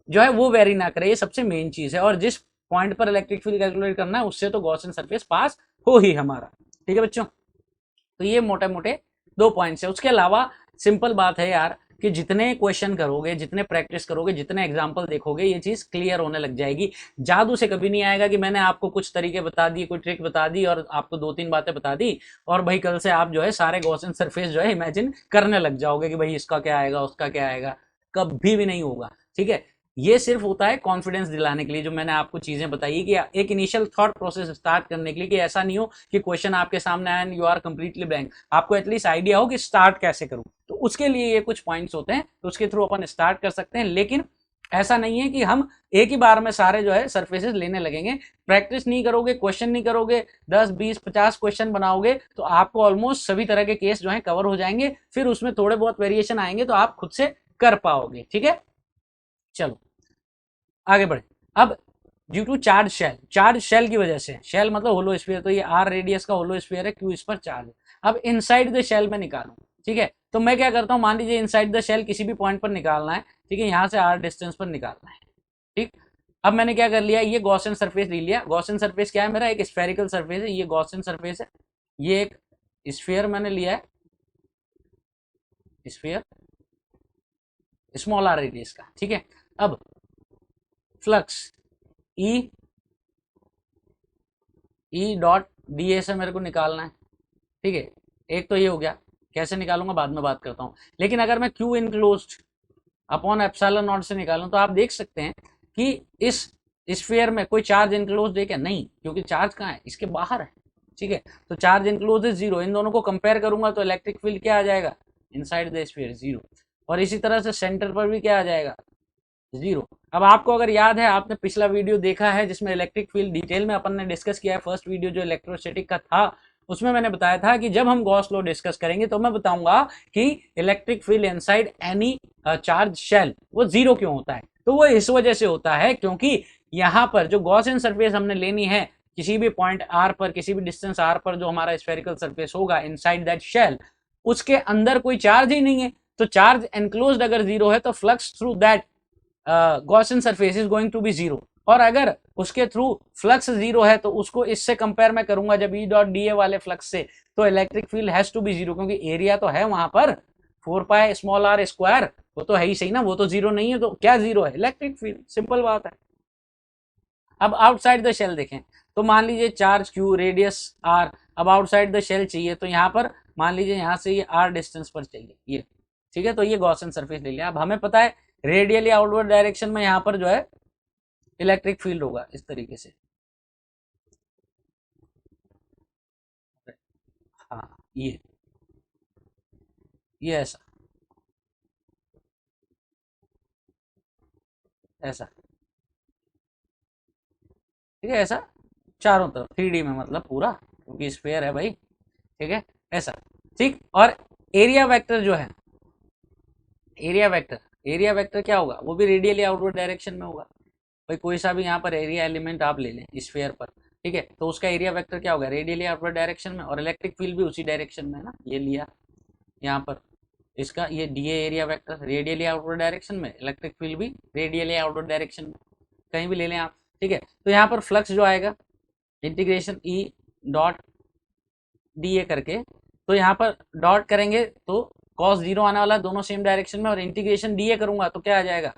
जो है वो वेरी ना करे, ये सबसे मेन चीज है। और जिस पॉइंट पर इलेक्ट्रिक फील्ड कैलकुलेट करना है उससे तो गॉसियन सरफेस पास हो ही हमारा, ठीक है बच्चों। तो ये मोटे मोटे 2 पॉइंट्स है। उसके अलावा सिंपल बात है यार कि जितने क्वेश्चन करोगे, जितने प्रैक्टिस करोगे, जितने एग्जाम्पल देखोगे, ये चीज क्लियर होने लग जाएगी। जादू से कभी नहीं आएगा कि मैंने आपको कुछ तरीके बता दिए, कोई ट्रिक बता दी और आपको 2-3 बातें बता दी और भाई कल से आप जो है सारे गॉसियन सरफेस जो है इमेजिन करने लग जाओगे कि भाई इसका क्या आएगा, उसका क्या आएगा। कभी भी नहीं होगा, ठीक है। ये सिर्फ होता है कॉन्फिडेंस दिलाने के लिए, जो मैंने आपको चीजें बताई कि एक इनिशियल थॉट प्रोसेस स्टार्ट करने के लिए, कि ऐसा नहीं हो कि क्वेश्चन आपके सामने आए and you are completely blank, आपको एटलीस्ट आइडिया हो कि स्टार्ट कैसे करूं। तो उसके लिए ये कुछ पॉइंट्स होते हैं, तो उसके थ्रू अपन स्टार्ट कर सकते हैं। लेकिन ऐसा नहीं है कि हम एक ही बार में सारे जो है सरफेसेस लेने लगेंगे। प्रैक्टिस नहीं करोगे, क्वेश्चन नहीं करोगे, 10, 20, 50 क्वेश्चन बनाओगे तो आपको ऑलमोस्ट सभी तरह के केस जो है कवर हो जाएंगे। फिर उसमें थोड़े बहुत वेरिएशन आएंगे तो आप खुद से कर पाओगे, ठीक है। चलो आगे बढ़े। अब ड्यू टू चार्ज शेल की वजह से, शेल मतलब होलो स्फीयर, तो ये आर रेडियस का होलो स्फीयर है, क्यू इस पर चार्ज है। अब इनसाइड द शेल में निकालूं, ठीक है। तो मैं क्या करता हूं, मान लीजिए इनसाइड द शेल किसी भी पॉइंट पर निकालना है, ठीक है, यहां से आर डिस्टेंस पर निकालना है, ठीक। अब मैंने क्या कर लिया, ये गॉसियन सरफेस ले लिया। गॉसियन सरफेस क्या है मेरा, एक स्फेरिकल सरफेस है, ये गॉसियन सरफेस है। ये एक स्फीयर मैंने लिया है, स्फीयर स्मॉल आर रेडियस का, ठीक है। अब फ्लक्स ई डॉट डी ए से मेरे को निकालना है, ठीक है। एक तो ये हो गया, कैसे निकालूंगा बाद में बात करता हूं। लेकिन अगर मैं Q enclosed upon epsilon not से निकालूं तो आप देख सकते हैं कि इस स्फीयर में कोई चार्ज इनक्लोज्ड है क्या, नहीं, क्योंकि चार्ज कहाँ है, इसके बाहर है, ठीक है। तो चार्ज इनक्लोज इज जीरो। इन दोनों को कंपेयर करूंगा तो इलेक्ट्रिक फील्ड क्या आ जाएगा, इनसाइड द स्फीयर जीरो। और इसी तरह से सेंटर पर भी क्या आ जाएगा, जीरो। अब आपको अगर याद है, आपने पिछला वीडियो देखा है जिसमें इलेक्ट्रिक फील्ड डिटेल में अपन ने डिस्कस किया है, फर्स्ट वीडियो जो इलेक्ट्रोस्टैटिक का था, उसमें मैंने बताया था कि जब हम गॉस लॉ डिस्कस करेंगे तो मैं बताऊंगा कि electric field inside any charge shell वो जीरो क्यों होता है। तो वो इस वजह से होता है क्योंकि यहाँ पर जो गॉसियन सरफेस हमने लेनी है, किसी भी पॉइंट आर पर, किसी भी डिस्टेंस आर पर जो हमारा स्फेरिकल सरफेस होगा इनसाइड दैट शेल, उसके अंदर कोई चार्ज ही नहीं है। तो चार्ज एनक्लोज्ड अगर जीरो है तो flux through that Gaussian surface is going to be zero. और अगर उसके थ्रू फ्लक्स जीरो है तो उसको इससे कंपेयर मैं करूंगा जब ई डॉट डी ए वाले फ्लक्स से, तो electric field has to be zero, क्योंकि एरिया तो है वहां पर 4 पाई स्मॉल आर स्क्वायर, वो तो है ही सही ना, वो तो जीरो नहीं है, तो क्या जीरो है, इलेक्ट्रिक फील्ड, सिंपल बात है। अब आउटसाइड द शेल देखें तो मान लीजिए चार्ज क्यू, रेडियस आर, अब आउटसाइड द शेल चाहिए तो यहाँ पर मान लीजिए यहाँ से ये आर डिस्टेंस पर चाहिए ये, ठीक है। तो ये गॉसियन सरफेस ले लिया। अब हमें पता है रेडियली आउटवर्ड डायरेक्शन में यहाँ पर जो है इलेक्ट्रिक फील्ड होगा इस तरीके से, हाँ ये ऐसा ऐसा, ठीक है, ऐसा चारों तरफ 3D में, मतलब पूरा, क्योंकि स्फीयर है भाई, ठीक है, ऐसा, ठीक। और एरिया वेक्टर जो है, एरिया वेक्टर क्या होगा, वो भी रेडियली आउटवर्ड डायरेक्शन में होगा। भाई कोई सा भी यहाँ पर एरिया एलिमेंट आप ले लें स्फीयर पर, ठीक है, तो उसका एरिया वेक्टर क्या होगा, रेडियली आउटवर्ड डायरेक्शन में, और इलेक्ट्रिक फील्ड भी उसी डायरेक्शन में है ना, ये लिया यहाँ पर, इसका ये D area vector radially outward direction में, इलेक्ट्रिक फील्ड भी रेडियली आउटवर्ड डायरेक्शन में, कहीं भी ले लें आप, ठीक है। तो यहाँ पर फ्लक्स जो आएगा इंटीग्रेशन ई डॉट डी ए करके, तो यहाँ पर डॉट करेंगे तो कॉस जीरो आने वाला, दोनों सेम डायरेक्शन में, और इंटीग्रेशन डी ए करूंगा तो क्या आ जाएगा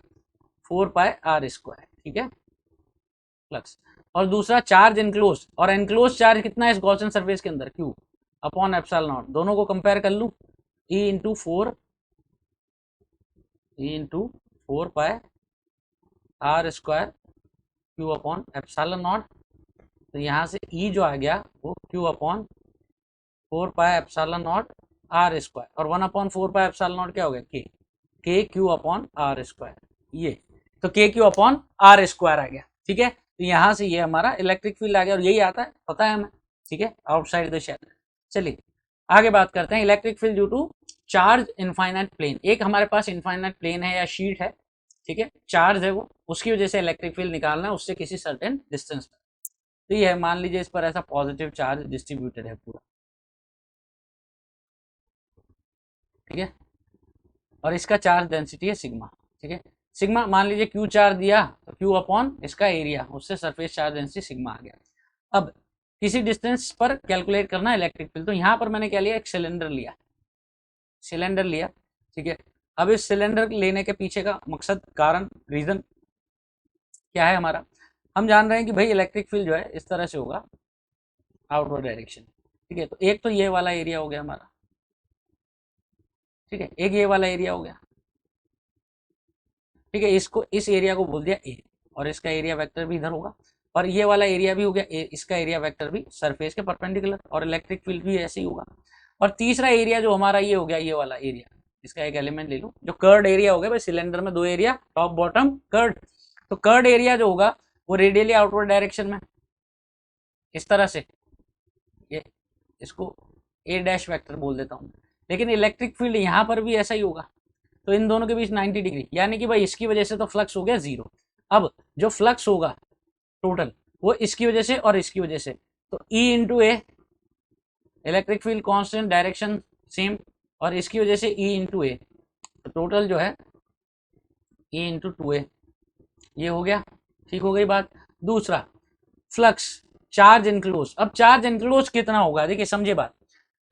4 पाई आर स्क्वायर, ठीक है, फ्लक्स। और दूसरा चार्ज इनक्लोज, और एनक्लोज चार्ज कितना है इस गॉसियन सरफेस के अंदर, क्यू अपॉन एप्सिलॉन नॉट, दोनों को कंपेयर कर लूं, E into four pi r square q upon epsilon naught. तो यहाँ से ई जो आ गया वो q upon 4 pi epsilon naught r square, और 1/4 पाई एप्सिलॉन नॉट क्या हो गया, के क्यू अपॉन आर स्क्वायर, ये तो के क्यू अपॉन आर स्क्वायर आ गया, ठीक है। तो यहाँ से ये हमारा इलेक्ट्रिक फील्ड आ गया, और यही आता है, पता है हमें, ठीक है, आउटसाइड द शेल। चलिए आगे बात करते हैं electric field due to charge infinite plane. एक हमारे पास इनफाइनाइट प्लेन है या शीट है, ठीक है, चार्ज है वो, उसकी वजह से इलेक्ट्रिक फील्ड निकालना है उससे किसी सर्टेन डिस्टेंस पर। तो ये है, मान लीजिए इस पर ऐसा पॉजिटिव चार्ज डिस्ट्रीब्यूटेड है पूरा, ठीक है, और इसका चार्ज डेंसिटी है सिग्मा, ठीक है, सिग्मा मान लीजिए क्यू चार्ज दिया तो क्यू अपॉन इसका एरिया, उससे सरफेस चार्ज डेंसिटी सिग्मा आ गया। अब किसी डिस्टेंस पर कैलकुलेट करना है इलेक्ट्रिक फील्ड, तो यहाँ पर मैंने क्या लिया, एक सिलेंडर लिया, सिलेंडर लिया, ठीक है। अब इस सिलेंडर लेने के पीछे का मकसद, कारण, रीजन क्या है हमारा, हम जान रहे हैं कि भाई इलेक्ट्रिक फील्ड जो है इस तरह से होगा, आउटवर्ड डायरेक्शन, ठीक है। तो एक तो ये वाला एरिया हो गया हमारा, ठीक है, एक ये वाला एरिया हो गया, ठीक है, इसको, इस एरिया को बोल दिया ए, और इसका एरिया वेक्टर भी इधर होगा, और ये वाला एरिया भी हो गया ए, इसका एरिया वेक्टर भी सरफेस के परपेंडिकुलर, और इलेक्ट्रिक फील्ड भी ऐसे ही होगा। और तीसरा एरिया जो हमारा ये हो गया, ये वाला एरिया, इसका एक एलिमेंट ले लो, जो कर्ड एरिया हो गया, भाई सिलेंडर में दो एरिया, टॉप बॉटम कर्ड, तो कर्ड एरिया जो होगा वो रेडियली आउटवर्ड डायरेक्शन में, इस तरह से, ये इसको ए डैश वेक्टर बोल देता हूँ, लेकिन इलेक्ट्रिक फील्ड यहाँ पर भी ऐसा ही होगा, तो इन दोनों के बीच 90 डिग्री, यानी कि भाई इसकी वजह से तो फ्लक्स हो गया जीरो। अब जो फ्लक्स होगा टोटल वो इसकी वजह से और इसकी वजह से, तो E into A, electric field constant, direction same, और इसकी वजह से E इंटू ए, तो टोटल जो है E इंटू 2a, ये हो गया, ठीक हो गई बात। दूसरा फ्लक्स, चार्ज इनक्लोज, अब चार्ज इनक्लोज कितना होगा, देखिए समझे बात।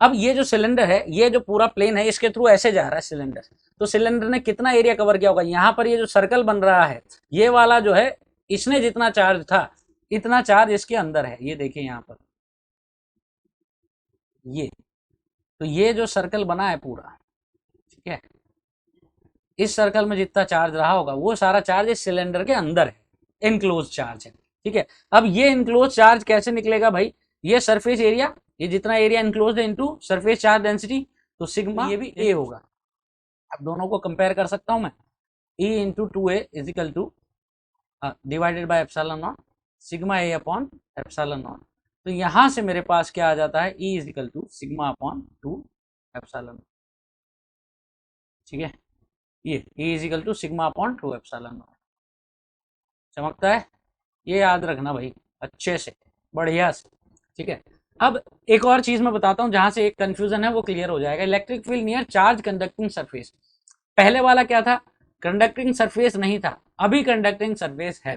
अब ये जो सिलेंडर है, ये जो पूरा प्लेन है, इसके थ्रू ऐसे जा रहा है सिलेंडर, तो सिलेंडर ने कितना एरिया कवर किया होगा, यहाँ पर ये जो सर्कल बन रहा है, ये वाला जो है, इसने जितना चार्ज था इतना चार्ज इसके अंदर है, ये देखिए यहाँ पर, ये, तो ये जो सर्कल बना है पूरा, ठीक है, इस सर्कल में जितना चार्ज रहा होगा वो सारा चार्ज इस सिलेंडर के अंदर है, इनक्लोज चार्ज है, ठीक है। अब ये इनक्लोज चार्ज कैसे निकलेगा भाई, ये सरफेस एरिया, ये जितना एरिया इनक्लोज है इनटू सरफेस चार्ज डेंसिटी, तो सिग्मा ये भी ए होगा। अब दोनों को कंपेयर कर सकता हूं मैं, E into 2a is equal two divided by epsilon not sigma A upon epsilon naught, तो यहां से मेरे पास क्या आ जाता है, E is equal to sigma upon 2 epsilon, ठीक है, ये E is equal to sigma upon 2 epsilon naught, चमकता है, ये याद रखना भाई अच्छे से, बढ़िया से, ठीक है। अब एक और चीज मैं बताता हूं जहां से एक कंफ्यूजन है वो क्लियर हो जाएगा, electric field near charge conducting surface, पहले वाला क्या था, कंडक्टिंग सरफेस नहीं था, अभी कंडक्टिंग सरफेस है,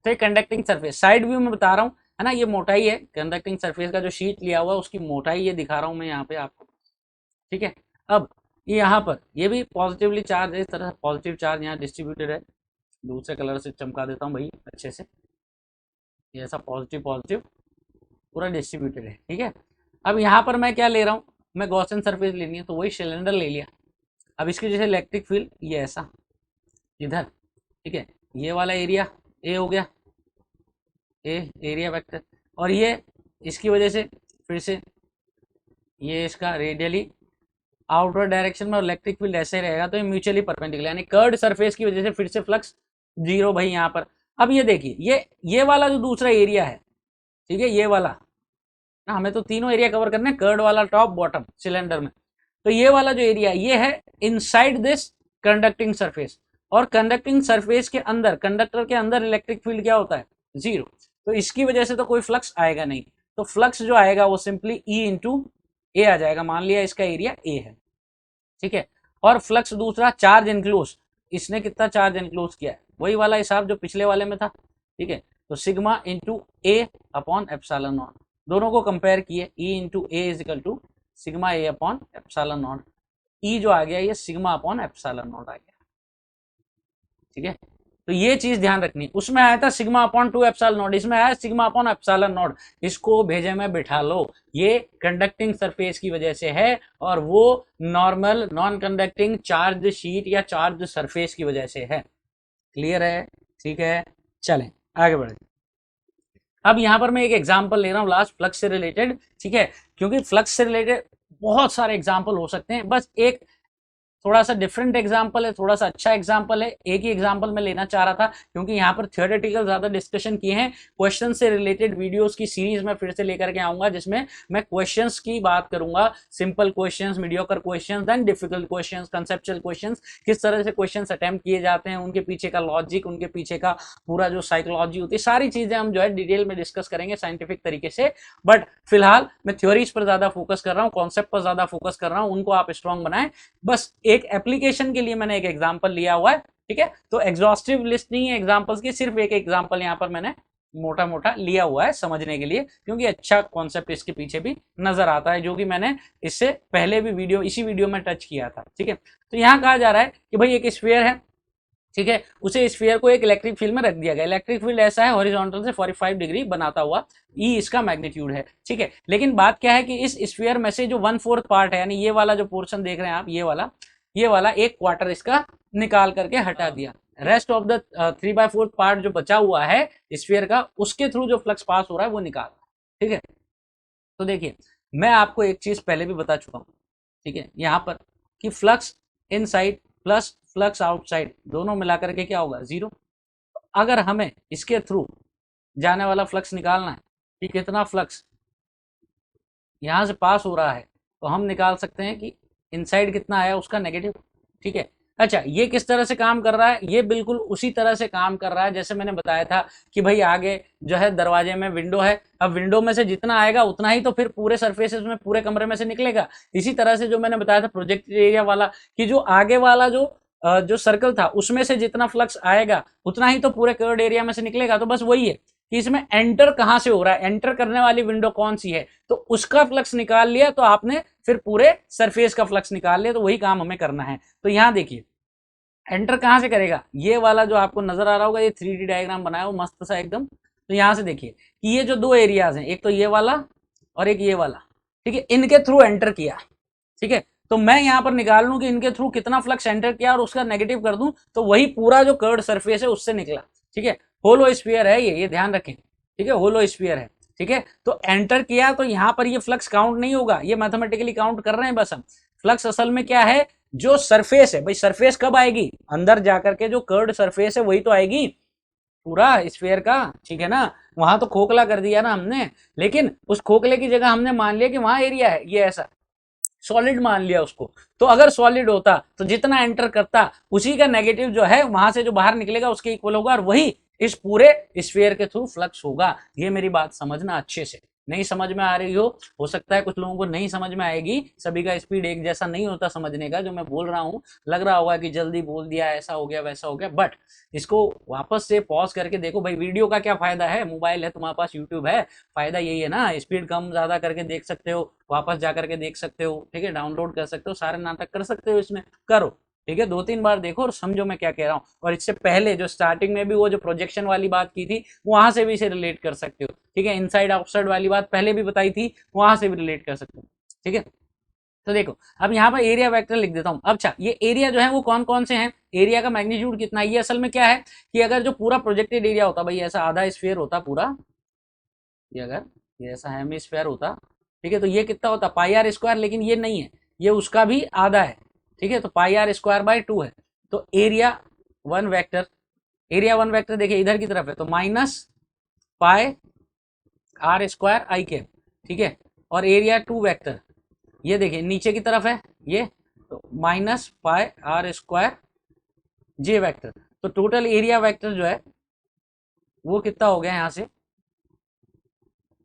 तो ये कंडक्टिंग सरफेस साइड व्यू में बता रहा हूँ, है ना, ये मोटाई है कंडक्टिंग सरफेस का, जो शीट लिया हुआ है उसकी मोटाई ये दिखा रहा हूँ मैं यहाँ पे आपको, ठीक है। अब ये यहाँ पर ये भी पॉजिटिवली चार्ज है, इस तरह पॉजिटिव चार्ज यहाँ डिस्ट्रीब्यूटेड है, दूसरे कलर से चमका देता हूँ भाई अच्छे से, ये ऐसा पॉजिटिव पॉजिटिव पूरा डिस्ट्रीब्यूटेड है, ठीक है। अब यहाँ पर मैं क्या ले रहा हूँ, मैं गॉसियन सरफेस लेनी है, तो वही सिलेंडर ले लिया, अब इसकी जैसे इलेक्ट्रिक फील्ड ये ऐसा इधर, ठीक है, ये वाला एरिया ए हो गया, ए एरिया वेक्टर, और ये इसकी वजह से फिर से ये इसका रेडियली आउटवर्ड डायरेक्शन में, इलेक्ट्रिक फील्ड ऐसे रहेगा, तो ये म्यूचुअली परपेंडिकुलर, यानी कर्ड सरफेस की वजह से फिर से फ्लक्स जीरो भाई यहाँ पर। अब ये देखिए ये वाला जो दूसरा एरिया है, ठीक है, ये वाला ना, हमें तो तीनों एरिया कवर करने, कर्ड वाला, टॉप बॉटम सिलेंडर में, तो ये वाला जो एरिया ये है इनसाइड दिस कंडक्टिंग सरफेस, और कंडक्टिंग सरफेस के अंदर, कंडक्टर के अंदर इलेक्ट्रिक फील्ड क्या होता है, जीरो, तो इसकी वजह से तो कोई फ्लक्स आएगा नहीं, तो फ्लक्स जो आएगा वो सिंपली E इंटू ए आ जाएगा, मान लिया इसका एरिया ए है, ठीक है। और फ्लक्स दूसरा चार्ज इनक्लोज, इसने कितना चार्ज इनक्लोज किया है, वही वाला हिसाब जो पिछले वाले में था, ठीक है, तो sigma into A upon epsilon naught, दोनों को कंपेयर किए, E into A is equal to sigma A upon epsilon naught, E जो आ गया ये सिग्मा अपॉन एप्सिलॉन नॉट आ गया, ठीक है। तो ये चीज ध्यान रखनी, उसमें आया था सिग्मा अपॉन 2 एप्सिलॉन नॉट, इसमें आया सिग्मा अपॉन एप्सिलॉन नॉट, इसको भेजे में बिठा लो, ये कंडक्टिंग सरफेस की वजह से है, और वो normal non conducting charge sheet या चार्ज सरफेस की वजह से है, क्लियर है, ठीक है, चलें आगे बढ़े। अब यहाँ पर मैं एक एग्जाम्पल ले रहा हूँ लास्ट, फ्लक्स से रिलेटेड, ठीक है, क्योंकि फ्लक्स से रिलेटेड बहुत सारे एग्जाम्पल हो सकते हैं, बस एक थोड़ा सा डिफरेंट एग्जाम्पल है, थोड़ा सा अच्छा एग्जाम्पल है, एक ही एग्जाम्पल मैं लेना चाह रहा था क्योंकि यहाँ पर थियोरेटिकल ज्यादा डिस्कशन किए हैं। क्वेश्चन से रिलेटेड वीडियोस की सीरीज में फिर से लेकर के आऊंगा जिसमें मैं क्वेश्चंस की बात करूंगा, simple questions, mediocre questions, then difficult questions, conceptual questions, किस तरह से क्वेश्चंस अटेम्प्ट किए जाते हैं, उनके पीछे का लॉजिक, उनके पीछे का पूरा जो साइकोलॉजी होती है, सारी चीजें हम जो है डिटेल में डिस्कस करेंगे साइंटिफिक तरीके से। बट फिलहाल मैं थ्योरीज पर ज्यादा फोकस कर रहा हूँ, कॉन्सेप्ट पर ज्यादा फोकस कर रहा हूँ, उनको आप स्ट्रॉन्ग बनाएं। बस एक एप्लीकेशन के लिए मैंने एक एग्जाम्पल लिया हुआ है, ठीक है। तो एग्जॉस्टिव लिस्ट नहीं है एग्जाम्पल्स की, सिर्फ एक एग्जाम्पल यहाँ पर मैंने मोटा मोटा लिया हुआ है समझने के लिए, क्योंकि अच्छा कॉन्सेप्ट इसके पीछे भी नजर आता है जो कि मैंने इससे पहले भी इसी वीडियो में टच किया था, ठीक है। तो यहाँ कहा जा रहा है कि भाई एक स्फीयर है, ठीक है, उसे स्फीयर को एक इलेक्ट्रिक फील्ड में रख दिया गया। इलेक्ट्रिक फील्ड ऐसा है हॉरिजॉन्टल से 45 डिग्री बनाता हुआ, ई इसका मैग्नीट्यूड है, ठीक है। लेकिन बात क्या है कि इस स्फीयर में से जो 1/4 पार्ट है, यानी ये वाला जो पोर्शन देख रहे हैं आप, ये वाला एक क्वार्टर इसका निकाल करके हटा दिया। रेस्ट ऑफ द 3/4 पार्ट जो बचा हुआ है स्फीयर का, उसके थ्रू जो फ्लक्स पास हो रहा है वो निकाल, ठीक है। तो देखिए मैं आपको एक चीज पहले भी बता चुका हूं, ठीक है, यहाँ पर कि flux inside plus flux outside दोनों मिलाकर के क्या होगा, 0। अगर हमें इसके थ्रू जाने वाला फ्लक्स निकालना है कि कितना फ्लक्स यहां से पास हो रहा है, तो हम निकाल सकते हैं कि इनसाइड कितना आया उसका नेगेटिव, ठीक है। अच्छा ये किस तरह से काम कर रहा है, ये बिल्कुल उसी तरह से काम कर रहा है जैसे मैंने बताया था कि भाई आगे जो है दरवाजे में विंडो है, अब विंडो में से जितना आएगा उतना ही तो फिर पूरे सरफेसेस में पूरे कमरे में से निकलेगा। इसी तरह से जो मैंने बताया था प्रोजेक्टेड एरिया वाला, कि जो आगे वाला जो सर्कल था उसमें से जितना फ्लक्स आएगा उतना ही तो पूरे कर्व्ड एरिया में से निकलेगा। तो बस वही है कि इसमें एंटर कहां से हो रहा है, एंटर करने वाली विंडो कौन सी है, तो उसका फ्लक्स निकाल लिया तो आपने फिर पूरे सरफेस का फ्लक्स निकाल लिया। तो वही काम हमें करना है। तो यहां देखिए एंटर कहां से करेगा, ये वाला जो आपको नजर आ रहा होगा, ये 3D डायग्राम बनाया हो मस्त सा एकदम। तो यहां से देखिए कि ये जो दो एरियाज हैं, एक तो ये वाला और एक ये वाला, ठीक है, इनके थ्रू एंटर किया, ठीक है। तो मैं यहां पर निकाल लूं कि इनके थ्रू कितना फ्लक्स एंटर किया और उसका नेगेटिव कर दूं, तो वही पूरा जो कर्व्ड सरफेस है उससे निकला, ठीक है। होलो स्फीयर है ये ध्यान रखें, ठीक है, होलो स्फीयर है, ठीक है। तो एंटर किया तो यहां पर ये फ्लक्स काउंट नहीं होगा, ये मैथमेटिकली काउंट कर रहे हैं बस हम। फ्लक्स असल में क्या है, जो सरफेस है, भाई सरफेस कब आएगी, अंदर जाकर के जो कर्व्ड सरफेस है वही तो आएगी पूरा स्फीयर का, ठीक है ना। वहां तो खोखला कर दिया ना हमने, लेकिन उस खोखले की जगह हमने मान लिया कि वहां एरिया है, ये ऐसा सॉलिड मान लिया उसको। तो अगर सॉलिड होता तो जितना एंटर करता उसी का नेगेटिव जो है वहां से जो बाहर निकलेगा उसके इक्वल होगा, और वही इस पूरे स्फीयर के थ्रू फ्लक्स होगा। ये मेरी बात समझना अच्छे से, नहीं समझ में आ रही हो सकता है कुछ लोगों को नहीं समझ में आएगी, सभी का स्पीड एक जैसा नहीं होता समझने का। जो मैं बोल रहा हूँ लग रहा होगा कि जल्दी बोल दिया, ऐसा हो गया वैसा हो गया, बट इसको वापस से पॉज करके देखो। भाई वीडियो का क्या फायदा है, मोबाइल है तुम्हारे पास, यूट्यूब है, फायदा यही है ना, स्पीड कम ज्यादा करके देख सकते हो, वापस जा करके देख सकते हो, ठीक है, डाउनलोड कर सकते हो, सारे नाटक कर सकते हो इसमें, करो, ठीक है। 2-3 बार देखो और समझो मैं क्या कह रहा हूँ। और इससे पहले जो स्टार्टिंग में भी वो जो प्रोजेक्शन वाली बात की थी वहां से भी इसे रिलेट कर सकते हो, ठीक है। इनसाइड आउटसाइड वाली बात पहले भी बताई थी, वहां से भी रिलेट कर सकते हो, ठीक है। तो देखो अब यहाँ पर एरिया वेक्टर लिख देता हूँ। अब अच्छा ये एरिया जो है वो कौन कौन से हैं, एरिया का मैग्नीट्यूड कितना है, ये असल में क्या है कि अगर जो पूरा प्रोजेक्टेड एरिया होता, भाई ऐसा आधा स्फीयर होता पूरा, ये अगर ये ऐसा हेमिस्फीयर होता, ठीक है, तो ये कितना होता πr², लेकिन ये नहीं है, ये उसका भी आधा है, ठीक है। तो πr²/2 है। तो एरिया वन वेक्टर देखिए इधर की तरफ है, तो -πr²i कैप, ठीक है। और एरिया 2 वेक्टर ये देखिए नीचे की तरफ है ये, तो -πr²j वेक्टर। तो टोटल एरिया वेक्टर जो है वो कितना हो गया यहाँ से,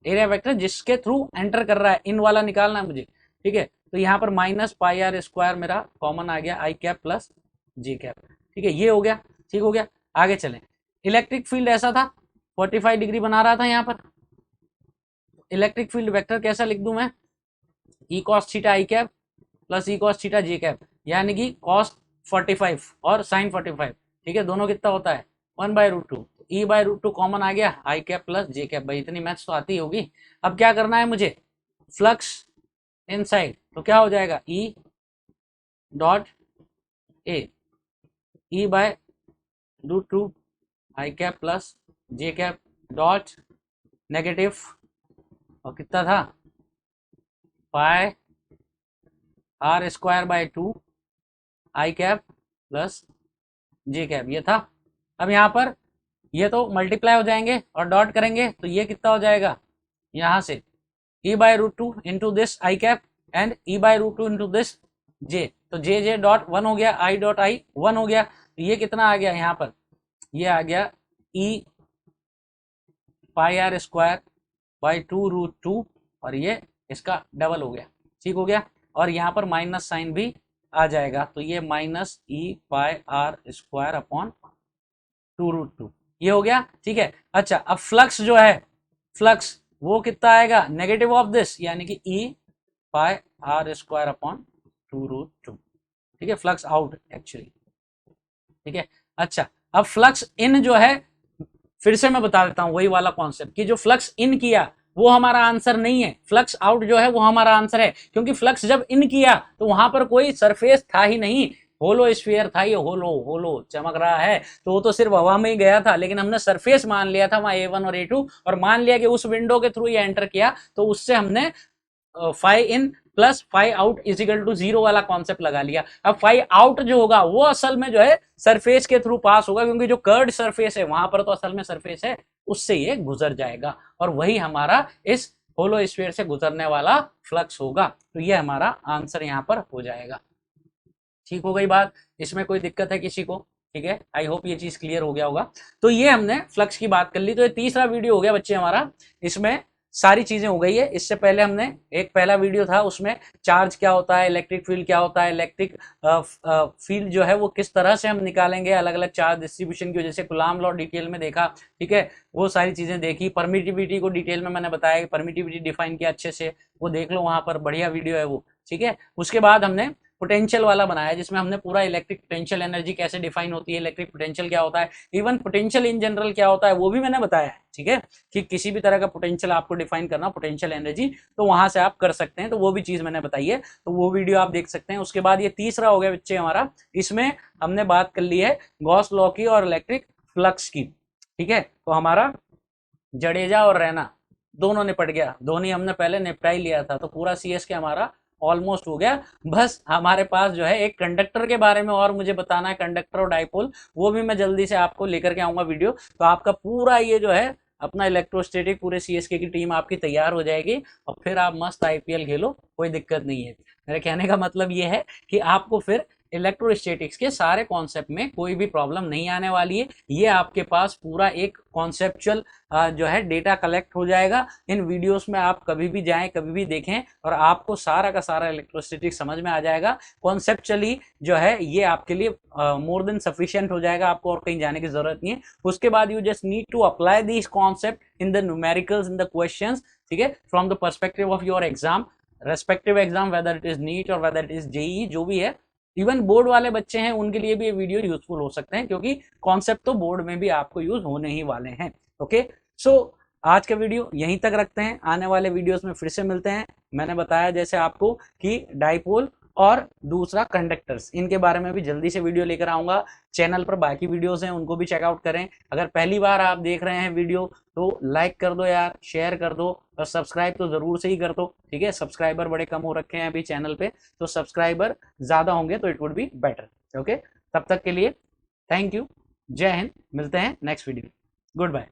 एरिया वेक्टर जिसके थ्रू एंटर कर रहा है, इन वाला निकालना है मुझे, ठीक है। तो यहाँ पर -πr² मेरा कॉमन आ गया, आई कैप प्लस जे कैप, ठीक है, ये हो गया, ठीक हो गया। आगे चलें, इलेक्ट्रिक फील्ड ऐसा था 45 डिग्री बना रहा था यहाँ पर। इलेक्ट्रिक फील्ड वेक्टर कैसा लिख दूं मैं, E cos theta I cap plus E cos theta J cap, यानी कि कॉस 45 और साइन 45, ठीक है, दोनों कितना होता है 1/√2, e/√2 कॉमन आ गया, आई कैप प्लस जे कैप। भाई इतनी मैथ्स तो आती होगी। अब क्या करना है मुझे, फ्लक्स इनसाइड, तो क्या हो जाएगा ई डॉट ए, e/√2 आई कैप प्लस जे कैप डॉट नेगेटिव, और कितना था πr²/2 आई कैप प्लस जे कैप, ये था। अब यहाँ पर ये तो मल्टीप्लाई हो जाएंगे और डॉट करेंगे तो ये कितना हो जाएगा, यहाँ से e/√2 into this I cap and e/√2 into this J, तो जे जे डॉट 1 हो गया, आई डॉट आई 1 हो गया, तो ये कितना आ गया यहाँ पर, ये आ गया e pi r square by 2√2 और ये इसका डबल हो गया, ठीक हो गया। और यहाँ पर माइनस साइन भी आ जाएगा, तो ये minus E pi r square upon 2√2 ये हो गया, ठीक है। अच्छा, अब फ्लक्स जो है, फ्लक्स वो कितना आएगा, नेगेटिव ऑफ दिस, यानी कि ई पाई आर स्क्वायर अपॉन 2√2, ठीक है, फ्लक्स आउट एक्चुअली, ठीक है। अच्छा, अब फ्लक्स इन जो है, फिर से मैं बता देता हूं वही वाला कॉन्सेप्ट कि जो फ्लक्स इन किया वो हमारा आंसर नहीं है, फ्लक्स आउट जो है वो हमारा आंसर है, क्योंकि फ्लक्स जब इन किया तो वहां पर कोई सरफेस था ही नहीं, होलो स्फीयर था, ये होलो होलो चमक रहा है, तो वो तो सिर्फ हवा में ही गया था, लेकिन हमने सरफेस मान लिया था वहां A1 और A2 और मान लिया कि उस विंडो के थ्रू ये एंटर किया, तो उससे हमने phi in plus phi out is equal to 0 वाला कॉन्सेप्ट लगा लिया। अब फाई आउट जो होगा वो असल में जो है सरफेस के थ्रू पास होगा, क्योंकि जो कर्ड सरफेस है वहां पर तो असल में सरफेस है, उससे ये गुजर जाएगा और वही हमारा इस होलो स्फीयर से गुजरने वाला फ्लक्स होगा, तो ये हमारा आंसर यहाँ पर हो जाएगा। ठीक हो गई बात, इसमें कोई दिक्कत है किसी को? ठीक है, आई होप ये चीज क्लियर हो गया होगा। तो ये हमने फ्लक्स की बात कर ली, तो ये तीसरा वीडियो हो गया बच्चे हमारा, इसमें सारी चीजें हो गई है। इससे पहले हमने एक पहला वीडियो था, उसमें चार्ज क्या होता है, इलेक्ट्रिक फील्ड क्या होता है, इलेक्ट्रिक फील्ड जो है वो किस तरह से हम निकालेंगे अलग अलग चार्ज डिस्ट्रीब्यूशन की वजह से, कूलॉम लॉ डिटेल में देखा, ठीक है, वो सारी चीजें देखी। परमिटिविटी को डिटेल में मैंने बताया कि परमिटिविटी डिफाइन किया अच्छे से, वो देख लो वहां पर, बढ़िया वीडियो है वो, ठीक है। उसके बाद हमने पोटेंशियल वाला बनाया, जिसमें हमने पूरा इलेक्ट्रिक पोटेंशियल एनर्जी कैसे डिफाइन होती है, इलेक्ट्रिक पोटेंशियल क्या होता है, इवन पोटेंशियल इन जनरल क्या होता है वो भी मैंने बताया है, ठीक है, कि किसी भी तरह का पोटेंशियल आपको डिफाइन करना, पोटेंशियल एनर्जी, तो वहां से आप कर सकते हैं, तो वो भी चीज मैंने बताई है, तो वो वीडियो आप देख सकते हैं। उसके बाद ये तीसरा हो गया बच्चे हमारा, इसमें हमने बात कर ली है गॉस लॉ की और इलेक्ट्रिक फ्लक्स की, ठीक है। तो हमारा जडेजा और रैना दोनों निपट गया, धोनी हमने पहले निपटा ही लिया था, तो पूरा सीएस के हमारा ऑलमोस्ट हो गया। बस हमारे पास जो है एक कंडक्टर के बारे में और मुझे बताना है, कंडक्टर और डाइपोल, वो भी मैं जल्दी से आपको लेकर के आऊंगा वीडियो, तो आपका पूरा ये जो है अपना इलेक्ट्रोस्टैटिक पूरे सीएसके की टीम आपकी तैयार हो जाएगी और फिर आप मस्त आईपीएल खेलो, कोई दिक्कत नहीं है। मेरे कहने का मतलब ये है कि आपको फिर इलेक्ट्रोस्टैटिक्स के सारे कॉन्सेप्ट में कोई भी प्रॉब्लम नहीं आने वाली है, ये आपके पास पूरा एक कॉन्सेप्चुअल जो है डेटा कलेक्ट हो जाएगा। इन वीडियोस में आप कभी भी जाएं, कभी भी देखें और आपको सारा का सारा इलेक्ट्रोस्टैटिक्स समझ में आ जाएगा। कॉन्सेप्चुअली जो है ये आपके लिए मोर देन सफिशिएंट हो जाएगा, आपको और कहीं जाने की जरूरत नहीं है। उसके बाद you just need to apply this concept in the numericals, in the questions, ठीक है, from the perspective of your exam, respective exam, whether it is NEET और वेदर इट इज जेईई, जो भी है। इवन बोर्ड वाले बच्चे हैं उनके लिए भी ये वीडियो यूजफुल हो सकते हैं, क्योंकि कॉन्सेप्ट तो बोर्ड में भी आपको यूज होने ही वाले हैं। ओके, सो आज का वीडियो यहीं तक रखते हैं, आने वाले वीडियोस में फिर से मिलते हैं। मैंने बताया जैसे आपको कि डाइपोल और दूसरा कंडक्टर्स, इनके बारे में भी जल्दी से वीडियो लेकर आऊंगा। चैनल पर बाकी वीडियोस हैं, उनको भी चेकआउट करें। अगर पहली बार आप देख रहे हैं वीडियो तो लाइक कर दो यार, शेयर कर दो और सब्सक्राइब तो जरूर से ही कर दो, ठीक है। सब्सक्राइबर बड़े कम हो रखे हैं अभी चैनल पे, तो सब्सक्राइबर ज्यादा होंगे तो it would be better. Okay, तब तक के लिए थैंक यू, जय हिंद, मिलते हैं नेक्स्ट वीडियो, गुड बाय।